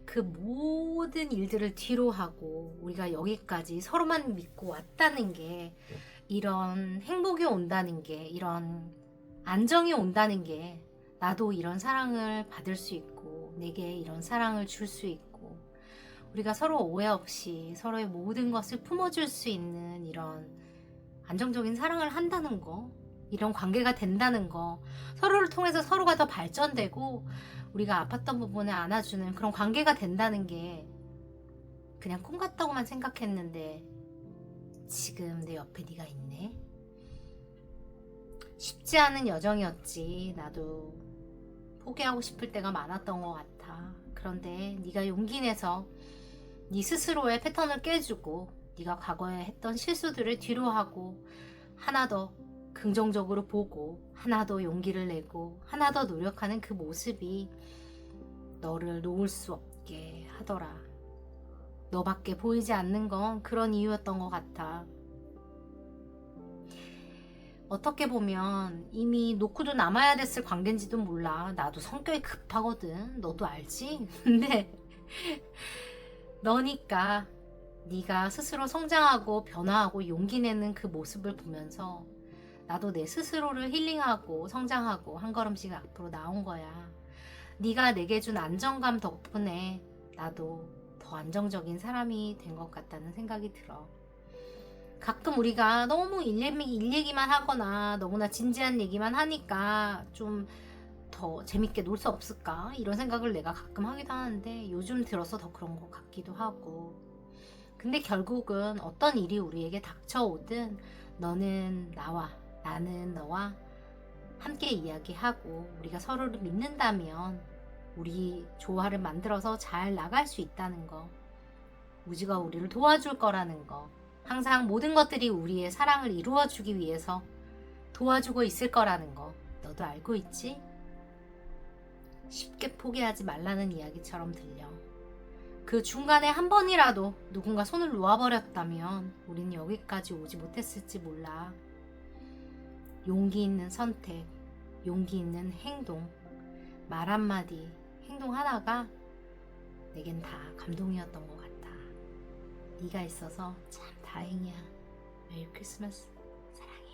그 모든 일들을 뒤로 하고 우리가 여기까지 서로만 믿고 왔다는 게, 이런 행복이 온다는 게, 이런 안정이 온다는 게, 나도 이런 사랑을 받을 수 있고 내게 이런 사랑을 줄 수 있고, 우리가 서로 오해 없이 서로의 모든 것을 품어줄 수 있는 이런 안정적인 사랑을 한다는 거, 이런 관계가 된다는 거, 서로를 통해서 서로가 더 발전되고 우리가 아팠던 부분을 안아주는 그런 관계가 된다는 게 그냥 꿈 같다고만 생각했는데 지금 내 옆에 네가 있네. 쉽지 않은 여정이었지. 나도 포기하고 싶을 때가 많았던 것 같아. 그런데 네가 용기 내서 네 스스로의 패턴을 깨주고 네가 과거에 했던 실수들을 뒤로하고 하나 더 긍정적으로 보고 하나 더 용기를 내고 하나 더 노력하는 그 모습이 너를 놓을 수 없게 하더라. 너밖에 보이지 않는 건 그런 이유였던 것 같아. 어떻게 보면 이미 놓고도 남아야 됐을 관계인지도 몰라. 나도 성격이 급하거든. 너도 알지? 근데 너니까 네가 스스로 성장하고 변화하고 용기 내는 그 모습을 보면서 나도 내 스스로를 힐링하고 성장하고 한 걸음씩 앞으로 나온 거야. 네가 내게 준 안정감 덕분에 나도 더 안정적인 사람이 된 것 같다는 생각이 들어. 가끔 우리가 너무 일 얘기만 하거나 너무나 진지한 얘기만 하니까 좀 더 재밌게 놀 수 없을까? 이런 생각을 내가 가끔 하기도 하는데 요즘 들어서 더 그런 것 같기도 하고. 근데 결국은 어떤 일이 우리에게 닥쳐오든 너는 나와 나는 너와 함께 이야기하고 우리가 서로를 믿는다면 우리 조화를 만들어서 잘 나갈 수 있다는 거, 우주가 우리를 도와줄 거라는 거, 항상 모든 것들이 우리의 사랑을 이루어주기 위해서 도와주고 있을 거라는 거 너도 알고 있지? 쉽게 포기하지 말라는 이야기처럼 들려. 그 중간에 한 번이라도 누군가 손을 놓아버렸다면 우리는 여기까지 오지 못했을지 몰라. 용기 있는 선택, 용기 있는 행동, 말 한마디, 행동 하나가 내겐 다 감동이었던 것 같아. 네가 있어서 참 다행이야. 메리 크리스마스, 사랑해.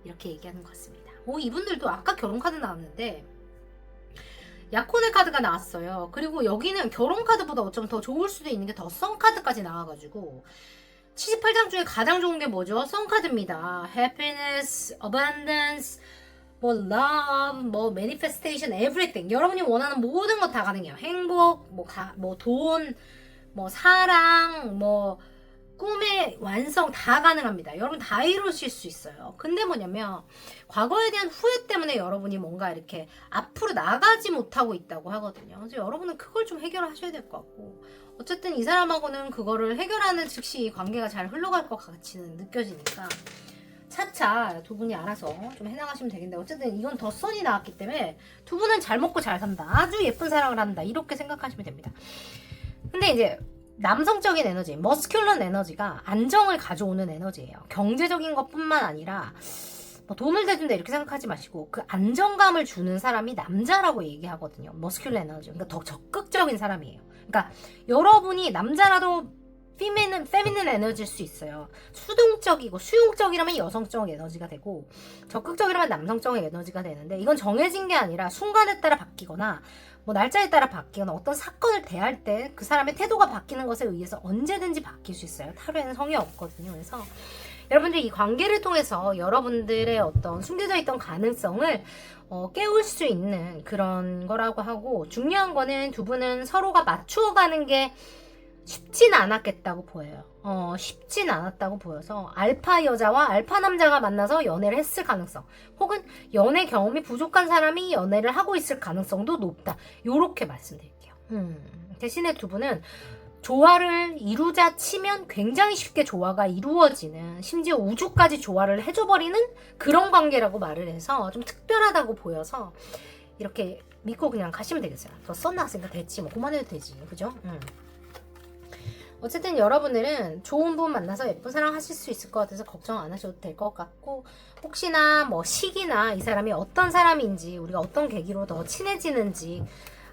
이렇게 얘기하는 것 같습니다. 이분들도 아까 결혼 카드 나왔는데 약혼의 카드가 나왔어요. 그리고 여기는 결혼 카드보다 어쩌면 더 좋을 수도 있는 게 더 썬 카드까지 나와가지고 78장 중에 가장 좋은 게 뭐죠? 썬 카드입니다. Happiness, Abundance, 뭐 Love, 뭐 Manifestation, Everything. 여러분이 원하는 모든 것 다 가능해요. 행복, 뭐 돈, 뭐 사랑, 뭐 꿈의 완성 다 가능합니다. 여러분 다 이루실 수 있어요. 근데 뭐냐면 과거에 대한 후회 때문에 여러분이 뭔가 이렇게 앞으로 나가지 못하고 있다고 하거든요. 그래서 여러분은 그걸 좀 해결하셔야 될 것 같고, 어쨌든 이 사람하고는 그거를 해결하는 즉시 이 관계가 잘 흘러갈 것 같이는 느껴지니까 차차 두 분이 알아서 좀 해나가시면 되겠는데, 어쨌든 이건 더 선이 나왔기 때문에 두 분은 잘 먹고 잘 산다, 아주 예쁜 사랑을 한다, 이렇게 생각하시면 됩니다. 근데 이제 남성적인 에너지, 머스큘런 에너지가 안정을 가져오는 에너지예요. 경제적인 것뿐만 아니라 뭐 돈을 대준다 이렇게 생각하지 마시고 그 안정감을 주는 사람이 남자라고 얘기하거든요. 머스큘런 에너지. 그러니까 더 적극적인 사람이에요. 그러니까 여러분이 남자라도 페미닌 에너지일 수 있어요. 수동적이고 수용적이라면 여성적 에너지가 되고 적극적이라면 남성적 에너지가 되는데, 이건 정해진 게 아니라 순간에 따라 바뀌거나 뭐 날짜에 따라 바뀌거나 어떤 사건을 대할 때 그 사람의 태도가 바뀌는 것에 의해서 언제든지 바뀔 수 있어요. 타로에는 성이 없거든요. 그래서 여러분들 이 관계를 통해서 여러분들의 어떤 숨겨져 있던 가능성을 깨울 수 있는 그런 거라고 하고, 중요한 거는 두 분은 서로가 맞추어가는 게 쉽진 않았겠다고 보여요. 쉽진 않았다고 보여서 알파 여자와 알파 남자가 만나서 연애를 했을 가능성, 혹은 연애 경험이 부족한 사람이 연애를 하고 있을 가능성도 높다. 요렇게 말씀드릴게요. 대신에 두 분은 조화를 이루자 치면 굉장히 쉽게 조화가 이루어지는, 심지어 우주까지 조화를 해줘버리는 그런 관계라고 말을 해서 좀 특별하다고 보여서 이렇게 믿고 그냥 가시면 되겠어요. 더 써놨으니까 됐지, 뭐 그만해도 되지, 그죠? 어쨌든 여러분들은 좋은 분 만나서 예쁜 사랑 하실 수 있을 것 같아서 걱정 안 하셔도 될 것 같고, 혹시나 뭐 시기나 이 사람이 어떤 사람인지, 우리가 어떤 계기로 더 친해지는지,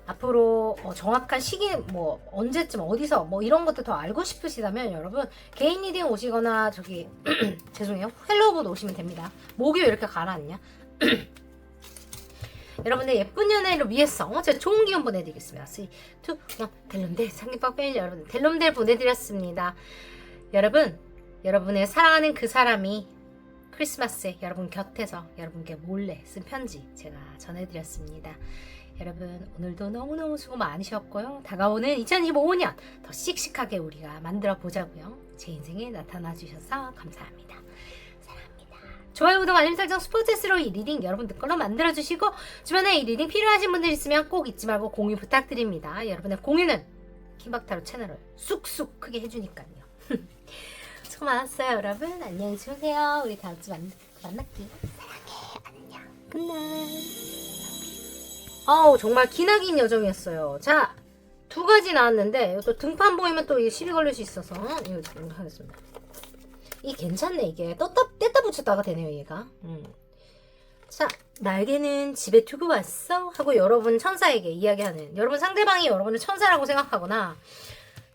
앞으로 정확한 시기, 뭐 언제쯤 어디서 뭐 이런 것도 더 알고 싶으시다면 여러분 개인 리딩 오시거나 저기 죄송해요, 헬로우봇 오시면 됩니다. 목이 왜 이렇게 가라앉냐? 여러분들 예쁜 연애를 위해서 제가 좋은 기운 보내드리겠습니다. 3, 2, 1, 델롬델 상기박 페일 여러분 델롬델 보내드렸습니다. 여러분, 여러분의 사랑하는 그 사람이 크리스마스에 여러분 곁에서 여러분께 몰래 쓴 편지 제가 전해드렸습니다. 여러분 오늘도 너무너무 수고 많으셨고요. 다가오는 2025년 더 씩씩하게 우리가 만들어 보자고요. 제 인생에 나타나 주셔서 감사합니다. 사랑합니다. 좋아요, 구독, 알림 설정, 스포츠스로 이 리딩 여러분들 걸로 만들어주시고, 주변에 이 리딩 필요하신 분들 있으면 꼭 잊지 말고 공유 부탁드립니다. 여러분의 공유는 킴박타로 채널을 쑥쑥 크게 해주니까요. 수고 많았어요. 여러분 안녕히 주무세요. 우리 다음 주 만날게요. 사랑해. 안녕. 굿나잇. 정말 기나긴 여정이었어요. 자, 2가지 나왔는데 또 등판 보이면 또 시비 걸릴 수 있어서 이거 하겠습니다. 이 괜찮네. 이게 뗐다 붙였다가 되네요 얘가. 자, 날개는 집에 두고 왔어? 하고 여러분 천사에게 이야기하는, 여러분 상대방이 여러분을 천사라고 생각하거나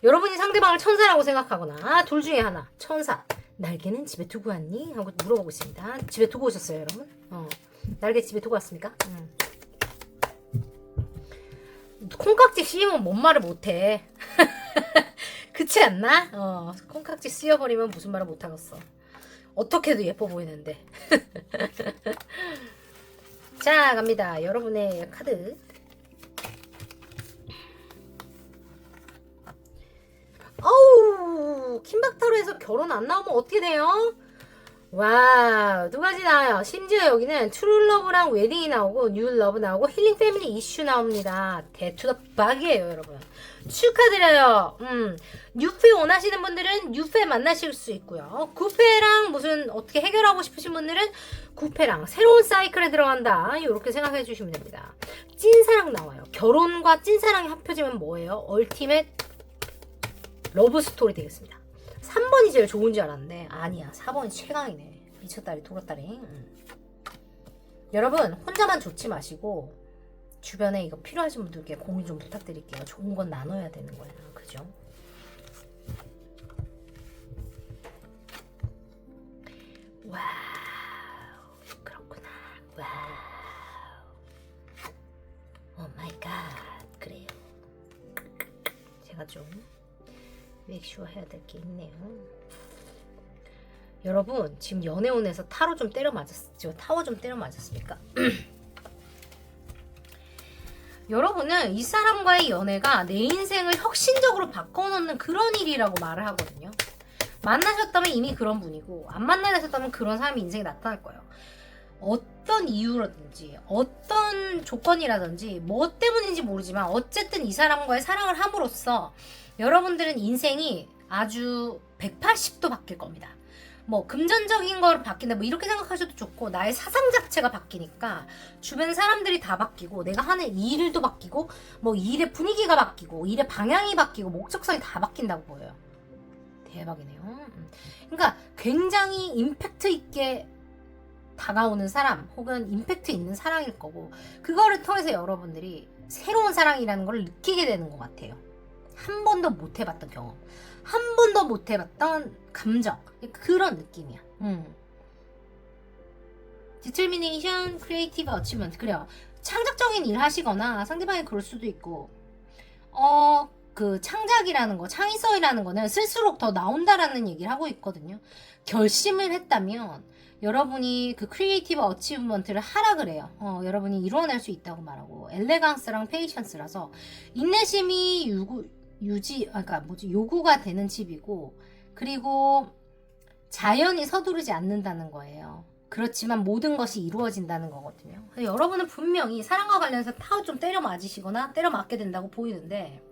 여러분이 상대방을 천사라고 생각하거나 둘 중에 하나. 천사, 날개는 집에 두고 왔니? 하고 물어보고 있습니다. 집에 두고 오셨어요 여러분? 날개 집에 두고 왔습니까? 콩깍지 씌우면 뭔 말을 못해. 그렇지 않나? 콩깍지 씌워버리면 무슨 말을 못하겠어. 어떻게도 예뻐 보이는데. 자, 갑니다. 여러분의 카드. 어우, 킴박타로에서 결혼 안 나오면 어떻게 돼요? 와우, 두 가지 나와요. 심지어 여기는 트루러브랑 웨딩이 나오고 뉴러브 나오고 힐링 패밀리 이슈 나옵니다. 대투더 박이에요 여러분. 축하드려요. 뉴페 원하시는 분들은 뉴페 만나실 수 있고요. 구페랑 무슨 어떻게 해결하고 싶으신 분들은 구페랑 새로운 사이클에 들어간다, 이렇게 생각해 주시면 됩니다. 찐사랑 나와요. 결혼과 찐사랑이 합쳐지면 뭐예요? 얼티밋 러브 스토리 되겠습니다. 3번이 제일 좋은 줄 알았는데 아니야, 4번이 최강이네. 미쳤다리 돌았다리. 여러분 혼자만 좋지 마시고 주변에 이거 필요하신 분들께 공유 좀 부탁드릴게요. 좋은 건 나눠야 되는 거야. 그죠? 와우, 그렇구나. 와우, 오 마이 갓. 그래요. 제가 좀 맥슈어 해야 될 게 있네요. 여러분 지금 연애운에서 타로 좀 때려 맞았죠? 타워 좀 때려 맞았습니까? 여러분은 이 사람과의 연애가 내 인생을 혁신적으로 바꿔놓는 그런 일이라고 말을 하거든요. 만나셨다면 이미 그런 분이고 안 만나셨다면 그런 사람이 인생에 나타날 거예요. 어떤 이유라든지 어떤 조건이라든지 뭐 때문인지 모르지만 어쨌든 이 사람과의 사랑을 함으로써 여러분들은 인생이 아주 180도 바뀔 겁니다. 뭐 금전적인 걸 바뀐다 뭐 이렇게 생각하셔도 좋고, 나의 사상 자체가 바뀌니까 주변 사람들이 다 바뀌고 내가 하는 일도 바뀌고 뭐 일의 분위기가 바뀌고 일의 방향이 바뀌고 목적성이 다 바뀐다고 보여요. 대박이네요. 그러니까 굉장히 임팩트 있게 다가오는 사람 혹은 임팩트 있는 사랑일 거고, 그거를 통해서 여러분들이 새로운 사랑이라는 걸 느끼게 되는 것 같아요. 한 번도 못 해봤던 경험, 한 번도 못 해봤던 감정, 그런 느낌이야. 디터미네이션, 크리에이티브 어치먼트. 그래요. 창작적인 일 하시거나 상대방이 그럴 수도 있고, 그 창작이라는 거, 창의성이라는 거는 쓸수록 더 나온다라는 얘기를 하고 있거든요. 결심을 했다면 여러분이 그 크리에이티브 어치브먼트를 하라 그래요. 여러분이 이루어낼 수 있다고 말하고, 엘레강스랑 페이션스라서 인내심이 요구가 되는 집이고, 그리고 자연이 서두르지 않는다는 거예요. 그렇지만 모든 것이 이루어진다는 거거든요. 여러분은 분명히 사랑과 관련해서 타워 좀 때려 맞으시거나 때려 맞게 된다고 보이는데,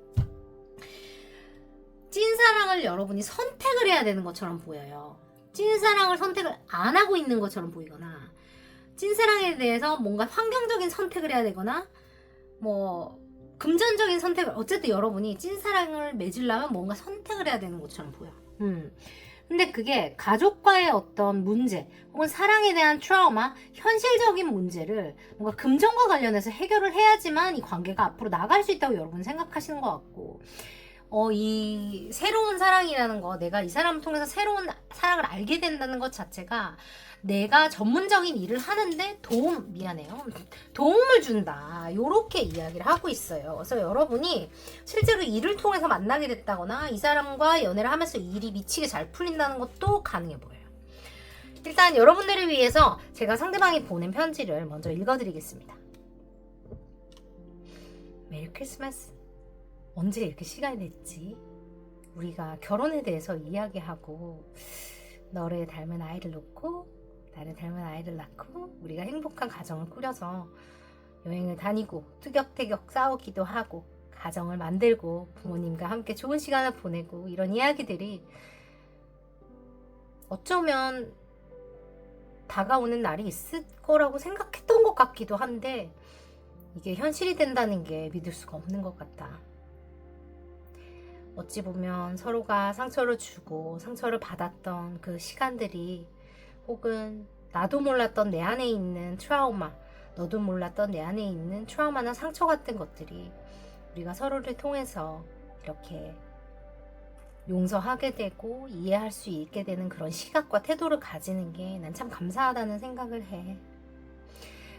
찐사랑을 여러분이 선택을 해야 되는 것처럼 보여요. 찐사랑을 선택을 안 하고 있는 것처럼 보이거나, 찐사랑에 대해서 뭔가 환경적인 선택을 해야 되거나 뭐 금전적인 선택을, 어쨌든 여러분이 찐사랑을 맺으려면 뭔가 선택을 해야 되는 것처럼 보여. 근데 그게 가족과의 어떤 문제 혹은 사랑에 대한 트라우마, 현실적인 문제를 뭔가 금전과 관련해서 해결을 해야지만 이 관계가 앞으로 나갈 수 있다고 여러분 생각하시는 것 같고, 이 새로운 사랑이라는 거, 내가 이 사람을 통해서 새로운 사랑을 알게 된다는 것 자체가 내가 전문적인 일을 하는데 도움을 준다, 요렇게 이야기를 하고 있어요. 그래서 여러분이 실제로 일을 통해서 만나게 됐다거나 이 사람과 연애를 하면서 일이 미치게 잘 풀린다는 것도 가능해 보여요. 일단 여러분들을 위해서 제가 상대방이 보낸 편지를 먼저 읽어드리겠습니다. 메리 크리스마스. 언제 이렇게 시간이 됐지? 우리가 결혼에 대해서 이야기하고, 너를 닮은 아이를 놓고 나를 닮은 아이를 낳고 우리가 행복한 가정을 꾸려서 여행을 다니고 티격태격 싸우기도 하고 가정을 만들고 부모님과 함께 좋은 시간을 보내고, 이런 이야기들이 어쩌면 다가오는 날이 있을 거라고 생각했던 것 같기도 한데, 이게 현실이 된다는 게 믿을 수가 없는 것 같다. 어찌 보면 서로가 상처를 주고 상처를 받았던 그 시간들이, 혹은 나도 몰랐던 내 안에 있는 트라우마, 너도 몰랐던 내 안에 있는 트라우마나 상처 같은 것들이 우리가 서로를 통해서 이렇게 용서하게 되고 이해할 수 있게 되는 그런 시각과 태도를 가지는 게 난 참 감사하다는 생각을 해.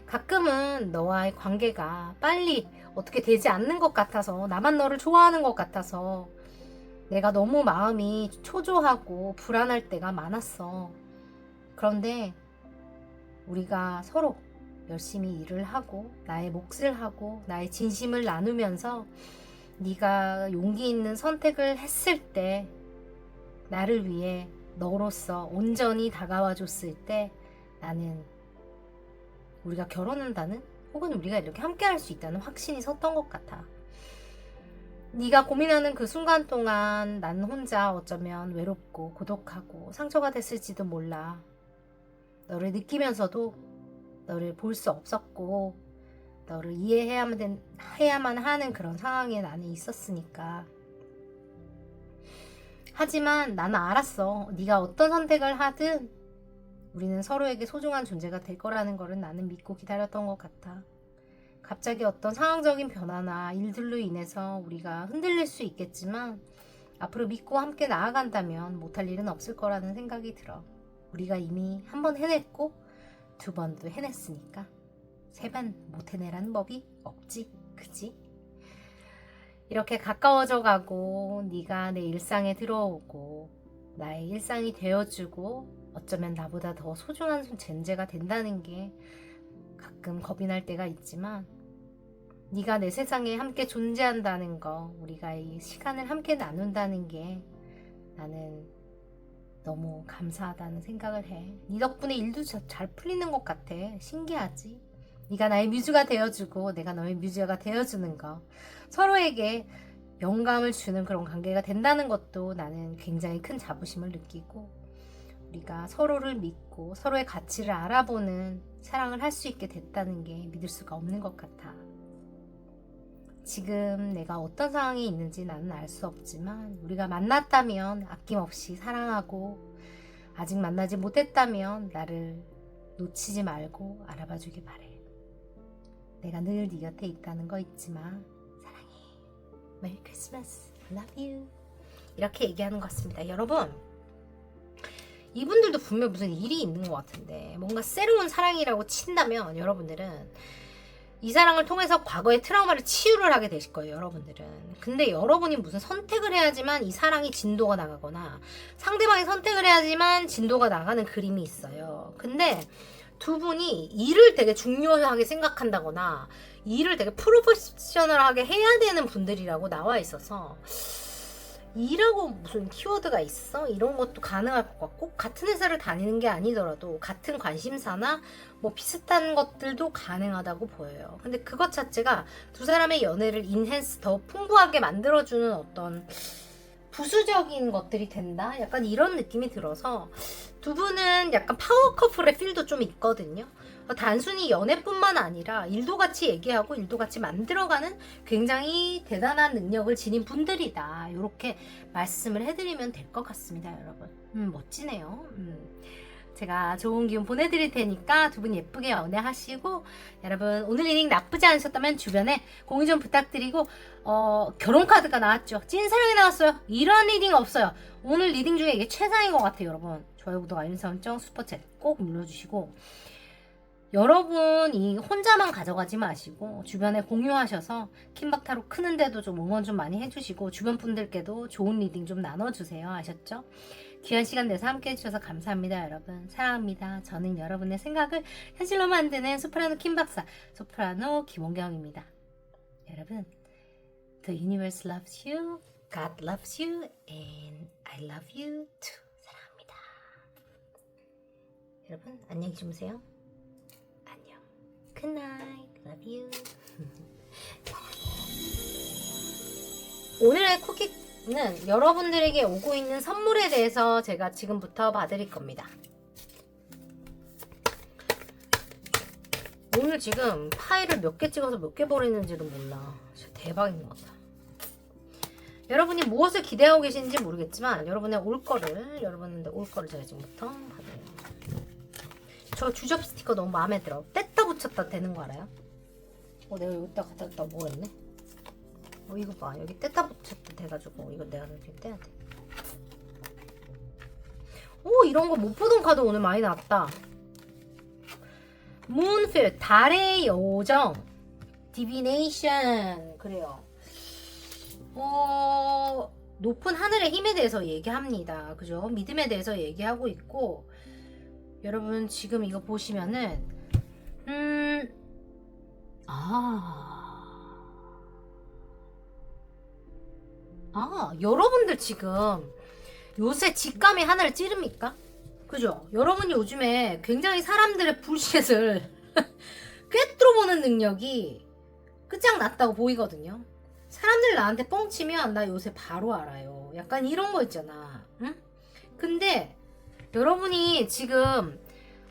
가끔은 너와의 관계가 빨리 어떻게 되지 않는 것 같아서, 나만 너를 좋아하는 것 같아서 내가 너무 마음이 초조하고 불안할 때가 많았어. 그런데 우리가 서로 열심히 일을 하고 나의 몫을 하고 나의 진심을 나누면서 네가 용기 있는 선택을 했을 때, 나를 위해 너로서 온전히 다가와 줬을 때, 나는 우리가 결혼한다는, 혹은 우리가 이렇게 함께 할 수 있다는 확신이 섰던 것 같아. 네가 고민하는 그 순간 동안 난 혼자 어쩌면 외롭고 고독하고 상처가 됐을지도 몰라. 너를 느끼면서도 너를 볼 수 없었고 너를 해야만 하는 그런 상황에 나는 있었으니까. 하지만 나는 알았어. 네가 어떤 선택을 하든 우리는 서로에게 소중한 존재가 될 거라는 거를 나는 믿고 기다렸던 것 같아. 갑자기 어떤 상황적인 변화나 일들로 인해서 우리가 흔들릴 수 있겠지만 앞으로 믿고 함께 나아간다면 못할 일은 없을 거라는 생각이 들어. 우리가 이미 한 번 해냈고 2번도 해냈으니까 3번 못 해내라는 법이 없지, 그지? 이렇게 가까워져 가고 네가 내 일상에 들어오고 나의 일상이 되어주고 어쩌면 나보다 더 소중한 존재가 된다는 게 가끔 겁이 날 때가 있지만, 네가 내 세상에 함께 존재한다는 거, 우리가 이 시간을 함께 나눈다는 게 나는 너무 감사하다는 생각을 해. 네 덕분에 일도 잘 풀리는 것 같아. 신기하지? 네가 나의 뮤즈가 되어주고 내가 너의 뮤즈가 되어주는 거, 서로에게 영감을 주는 그런 관계가 된다는 것도 나는 굉장히 큰 자부심을 느끼고, 우리가 서로를 믿고 서로의 가치를 알아보는 사랑을 할 수 있게 됐다는 게 믿을 수가 없는 것 같아. 지금 내가 어떤 상황에 있는지 나는 알 수 없지만 우리가 만났다면 아낌없이 사랑하고, 아직 만나지 못했다면 나를 놓치지 말고 알아봐 주길 바래. 내가 늘 네 곁에 있다는 거 잊지 마. 사랑해. 메리 크리스마스. Love you. 이렇게 얘기하는 것 같습니다. 여러분, 이분들도 분명 무슨 일이 있는 것 같은데 뭔가 새로운 사랑이라고 친다면 여러분들은 이 사랑을 통해서 과거의 트라우마를 치유를 하게 되실 거예요, 여러분들은. 근데 여러분이 무슨 선택을 해야지만 이 사랑이 진도가 나가거나 상대방이 선택을 해야지만 진도가 나가는 그림이 있어요. 근데 두 분이 일을 되게 중요하게 생각한다거나 일을 되게 프로페셔널하게 해야 되는 분들이라고 나와 있어서, 일하고 무슨 키워드가 있어? 이런 것도 가능할 것 같고, 같은 회사를 다니는 게 아니더라도 같은 관심사나 뭐 비슷한 것들도 가능하다고 보여요. 근데 그것 자체가 두 사람의 연애를 더 풍부하게 만들어주는 어떤 부수적인 것들이 된다? 약간 이런 느낌이 들어서 두 분은 약간 파워 커플의 필도 좀 있거든요. 단순히 연애뿐만 아니라 일도 같이 얘기하고 일도 같이 만들어가는 굉장히 대단한 능력을 지닌 분들이다. 이렇게 말씀을 해드리면 될 것 같습니다, 여러분. 멋지네요. 제가 좋은 기운 보내드릴 테니까 두 분 예쁘게 연애하시고, 여러분 오늘 리딩 나쁘지 않으셨다면 주변에 공유 좀 부탁드리고, 결혼 카드가 나왔죠. 찐사랑이 나왔어요. 이런 리딩 없어요. 오늘 리딩 중에 이게 최상인 것 같아요, 여러분. 좋아요, 구독, 알림 설정, 슈퍼챗 꼭 눌러주시고, 여러분이 혼자만 가져가지 마시고 주변에 공유하셔서 킴박타로 크는데도 좀 응원 좀 많이 해주시고 주변 분들께도 좋은 리딩 좀 나눠주세요. 아셨죠? 귀한 시간 내서 함께 해주셔서 감사합니다, 여러분. 사랑합니다. 저는 여러분의 생각을 현실로 만드는 소프라노 킴박사, 소프라노 김원경입니다. 여러분, The universe loves you, God loves you, and I love you too. 사랑합니다. 여러분, 안녕히 주무세요. Good night. Love you. 오늘의 쿠키는 여러분들에게 오고 있는 선물에 대해서 제가 지금부터 봐드릴 겁니다. 오늘 지금 파일을 몇 개 찍어서 몇 개 버리는지도 몰라. 진짜 대박인 것 같아. 여러분이 무엇을 기대하고 계신지 모르겠지만 여러분의 올 거를 제가 지금부터 받아요. 저 주접 스티커 너무 마음에 들어. 뗐다 붙였다 되는 거 알아요? 내가 여기다 갖다 놨다 뭐 했네? 이거 봐. 여기 뗐다 붙였다 돼가지고 이거 내가 지금 떼야 돼. 이런 거 못 보던 카드 오늘 많이 나왔다. 문필 달의 요정 디비네이션 그래요. 높은 하늘의 힘에 대해서 얘기합니다. 그죠? 믿음에 대해서 얘기하고 있고 여러분 지금 이거 보시면은 여러분들 지금 요새 직감이 하늘을 찌릅니까? 그죠? 여러분이 요즘에 굉장히 사람들의 불신을 꿰뚫어보는 능력이 끝장났다고 보이거든요. 사람들 나한테 뻥치면 나 요새 바로 알아요. 약간 이런 거 있잖아. 응? 근데 여러분이 지금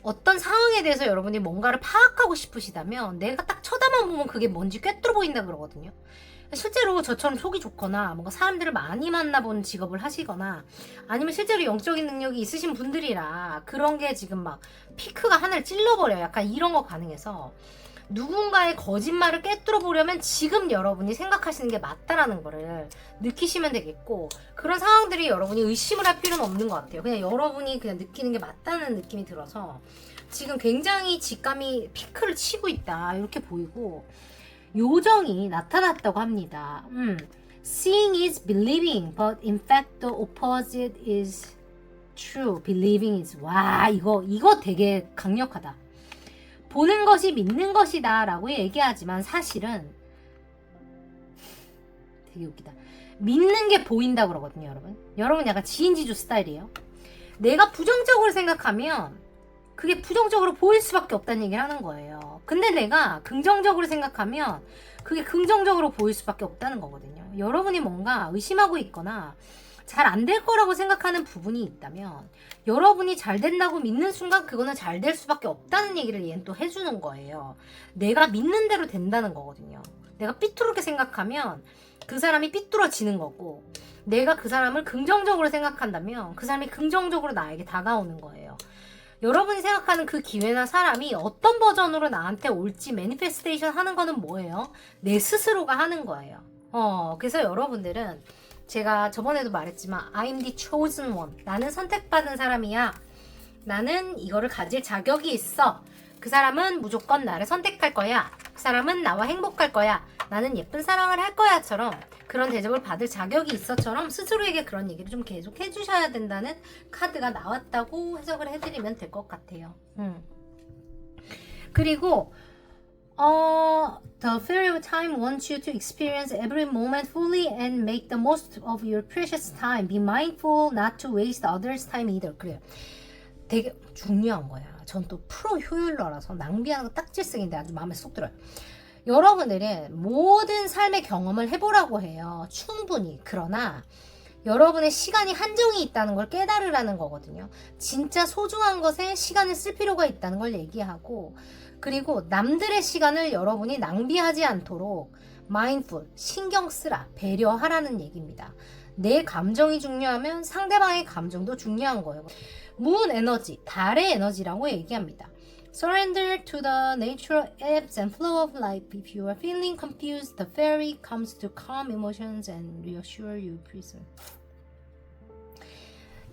어떤 상황에 대해서 여러분이 뭔가를 파악하고 싶으시다면 내가 딱 쳐다만 보면 그게 뭔지 꿰뚫어 보인다 그러거든요. 실제로 저처럼 속이 좋거나 뭔가 사람들을 많이 만나본 직업을 하시거나 아니면 실제로 영적인 능력이 있으신 분들이라 그런 게 지금 막 피크가 하늘을 찔러버려요. 약간 이런 거 가능해서 누군가의 거짓말을 꿰뚫어 보려면 지금 여러분이 생각하시는 게 맞다라는 거를 느끼시면 되겠고 그런 상황들이 여러분이 의심을 할 필요는 없는 것 같아요. 그냥 여러분이 그냥 느끼는 게 맞다는 느낌이 들어서 지금 굉장히 직감이 피크를 치고 있다 이렇게 보이고 요정이 나타났다고 합니다. Seeing is believing, but in fact the opposite is true. Believing is 와 이거 되게 강력하다. 보는 것이 믿는 것이다 라고 얘기하지만 사실은 되게 웃기다. 믿는 게 보인다 그러거든요. 여러분 약간 지인지주 스타일이에요. 내가 부정적으로 생각하면 그게 부정적으로 보일 수밖에 없다는 얘기를 하는 거예요. 근데 내가 긍정적으로 생각하면 그게 긍정적으로 보일 수밖에 없다는 거거든요. 여러분이 뭔가 의심하고 있거나 잘 안 될 거라고 생각하는 부분이 있다면 여러분이 잘 된다고 믿는 순간 그거는 잘 될 수밖에 없다는 얘기를 얘는 또 해주는 거예요. 내가 믿는 대로 된다는 거거든요. 내가 삐뚤게 생각하면 그 사람이 삐뚤어지는 거고 내가 그 사람을 긍정적으로 생각한다면 그 사람이 긍정적으로 나에게 다가오는 거예요. 여러분이 생각하는 그 기회나 사람이 어떤 버전으로 나한테 올지 매니페스테이션 하는 거는 뭐예요? 내 스스로가 하는 거예요. 그래서 여러분들은 제가 저번에도 말했지만 I'm the chosen one. 나는 선택받은 사람이야. 나는 이거를 가질 자격이 있어. 그 사람은 무조건 나를 선택할 거야. 그 사람은 나와 행복할 거야. 나는 예쁜 사랑을 할 거야처럼 그런 대접을 받을 자격이 있어처럼 스스로에게 그런 얘기를 좀 계속 해주셔야 된다는 카드가 나왔다고 해석을 해드리면 될 것 같아요. 그리고 The fairy of time wants you to experience every moment fully and make the most of your precious time. Be mindful not to waste others' time either. 그래요. 되게 중요한 거야. 전 또 프로 효율러라서 낭비하는 거 딱질색인데 아주 마음에 쏙 들어요. 여러분들은 모든 삶의 경험을 해보라고 해요. 충분히. 그러나 여러분의 시간이 한정이 있다는 걸 깨달으라는 거거든요. 진짜 소중한 것에 시간을 쓸 필요가 있다는 걸 얘기하고 그리고 남들의 시간을 여러분이 낭비하지 않도록 mindful, 신경 쓰라, 배려하라는 얘기입니다. 내 감정이 중요하면 상대방의 감정도 중요한 거예요. moon 에너지, 달의 에너지라고 얘기합니다. Surrender to the natural ebbs and flow of life. If you are feeling confused, the fairy comes to calm emotions and reassure you prison.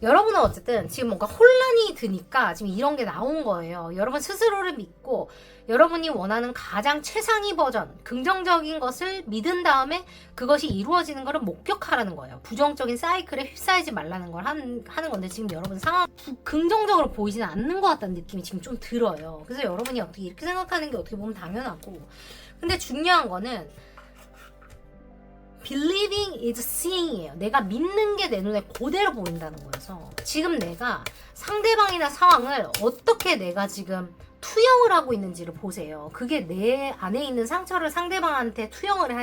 여러분은 어쨌든 지금 뭔가 혼란이 드니까 지금 이런 게 나온 거예요. 여러분 스스로를 믿고 여러분이 원하는 가장 최상위 버전, 긍정적인 것을 믿은 다음에 그것이 이루어지는 것을 목격하라는 거예요. 부정적인 사이클에 휩싸이지 말라는 걸 하는 건데 지금 여러분 상황 긍정적으로 보이지는 않는 것 같다는 느낌이 지금 좀 들어요. 그래서 여러분이 어떻게 이렇게 생각하는 게 어떻게 보면 당연하고 근데 중요한 거는 Believing is seeing이에요. 내가 믿는 게 내 눈에 그대로 보인다는 거여서 지금 내가 상대방이나 상황을 어떻게 내가 지금 투영을 하고 있는지를 보세요. 그게 내 안에 있는 상처를 상대방한테 투영을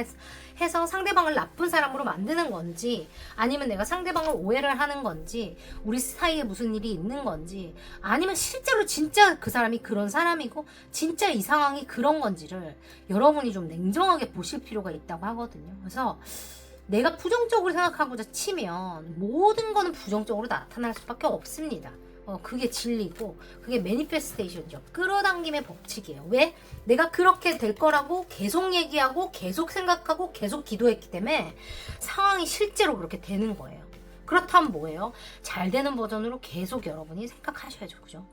해서 상대방을 나쁜 사람으로 만드는 건지 아니면 내가 상대방을 오해를 하는 건지 우리 사이에 무슨 일이 있는 건지 아니면 실제로 진짜 그 사람이 그런 사람이고 진짜 이 상황이 그런 건지를 여러분이 좀 냉정하게 보실 필요가 있다고 하거든요. 그래서 내가 부정적으로 생각하고자 치면 모든 거는 부정적으로 나타날 수밖에 없습니다. 그게 진리고 그게 매니페스테이션이죠. 끌어당김의 법칙이에요. 왜? 내가 그렇게 될 거라고 계속 얘기하고 계속 생각하고 계속 기도했기 때문에 상황이 실제로 그렇게 되는 거예요. 그렇다면 뭐예요? 잘 되는 버전으로 계속 여러분이 생각하셔야죠. 그죠?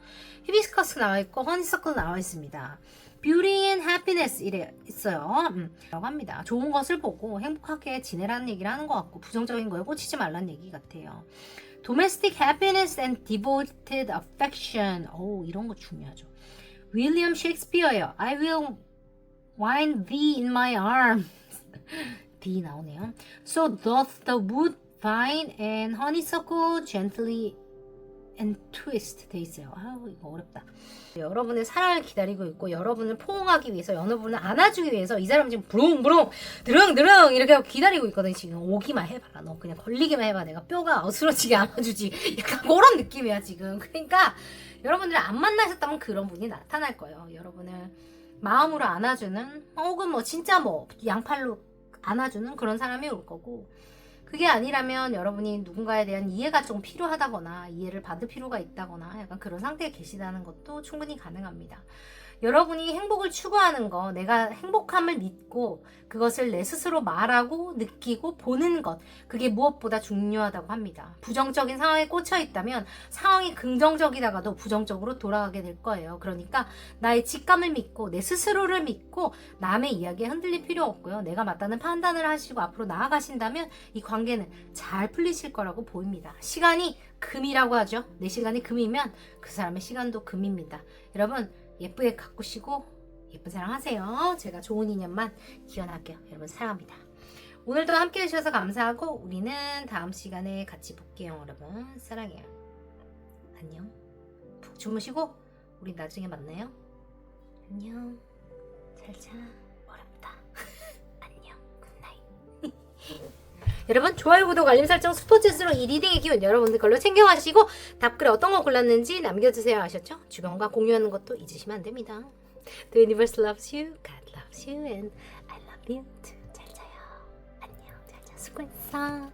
히비스커스 나와 있고 허니서클 나와 있습니다. Beauty and happiness 이래 있어요. 라고 합니다. 좋은 것을 보고 행복하게 지내라는 얘기를 하는 것 같고 부정적인 거에 꽂히지 말라는 얘기 같아요. Domestic happiness and devoted affection. 오, 이런 거 중요하죠. 윌리엄 셰익스피어예요. I will wind thee in my arms. D 나오네요. So doth the wood vine and honeysuckle gently and twist 돼 있어요. 아우 이거 어렵다. 여러분의 사랑을 기다리고 있고 여러분을 포옹하기 위해서 여러분을 안아주기 위해서 이 사람 지금 부릉부릉 드릉드릉 이렇게 하고 기다리고 있거든. 지금 오기만 해봐라. 너 그냥 걸리기만 해봐. 내가 뼈가 어스러지게 안아주지. 약간 그런 느낌이야 지금. 그러니까 여러분들 안 만나셨다면 그런 분이 나타날 거예요. 여러분을 마음으로 안아주는 혹은 뭐 진짜 뭐 양팔로 안아주는 그런 사람이 올 거고 그게 아니라면 여러분이 누군가에 대한 이해가 좀 필요하다거나 이해를 받을 필요가 있다거나 약간 그런 상태에 계시다는 것도 충분히 가능합니다. 여러분이 행복을 추구하는 거, 내가 행복함을 믿고 그것을 내 스스로 말하고 느끼고 보는 것, 그게 무엇보다 중요하다고 합니다. 부정적인 상황에 꽂혀 있다면 상황이 긍정적이다가도 부정적으로 돌아가게 될 거예요. 그러니까 나의 직감을 믿고 내 스스로를 믿고 남의 이야기에 흔들릴 필요 없고요. 내가 맞다는 판단을 하시고 앞으로 나아가신다면 이 관계는 잘 풀리실 거라고 보입니다. 시간이 금이라고 하죠. 내 시간이 금이면 그 사람의 시간도 금입니다. 여러분 예쁘게 가꾸시고 예쁜 사랑 하세요. 제가 좋은 인연만 기원할게요. 여러분 사랑합니다. 오늘도 함께 해주셔서 감사하고 우리는 다음 시간에 같이 볼게요. 여러분 사랑해요. 안녕. 푹 주무시고 우리 나중에 만나요. 안녕. 잘 자. 어렵다. 안녕. 굿나잇. 여러분 좋아요, 구독, 알림 설정, 스포츠스러운 이 리딩의 기운 여러분들 걸로 챙겨가시고 답글에 어떤 거 골랐는지 남겨주세요. 아셨죠? 주변과 공유하는 것도 잊으시면 안 됩니다. The universe loves you, God loves you, and I love you too. 잘 자요. 안녕. 잘 자. 수고했어.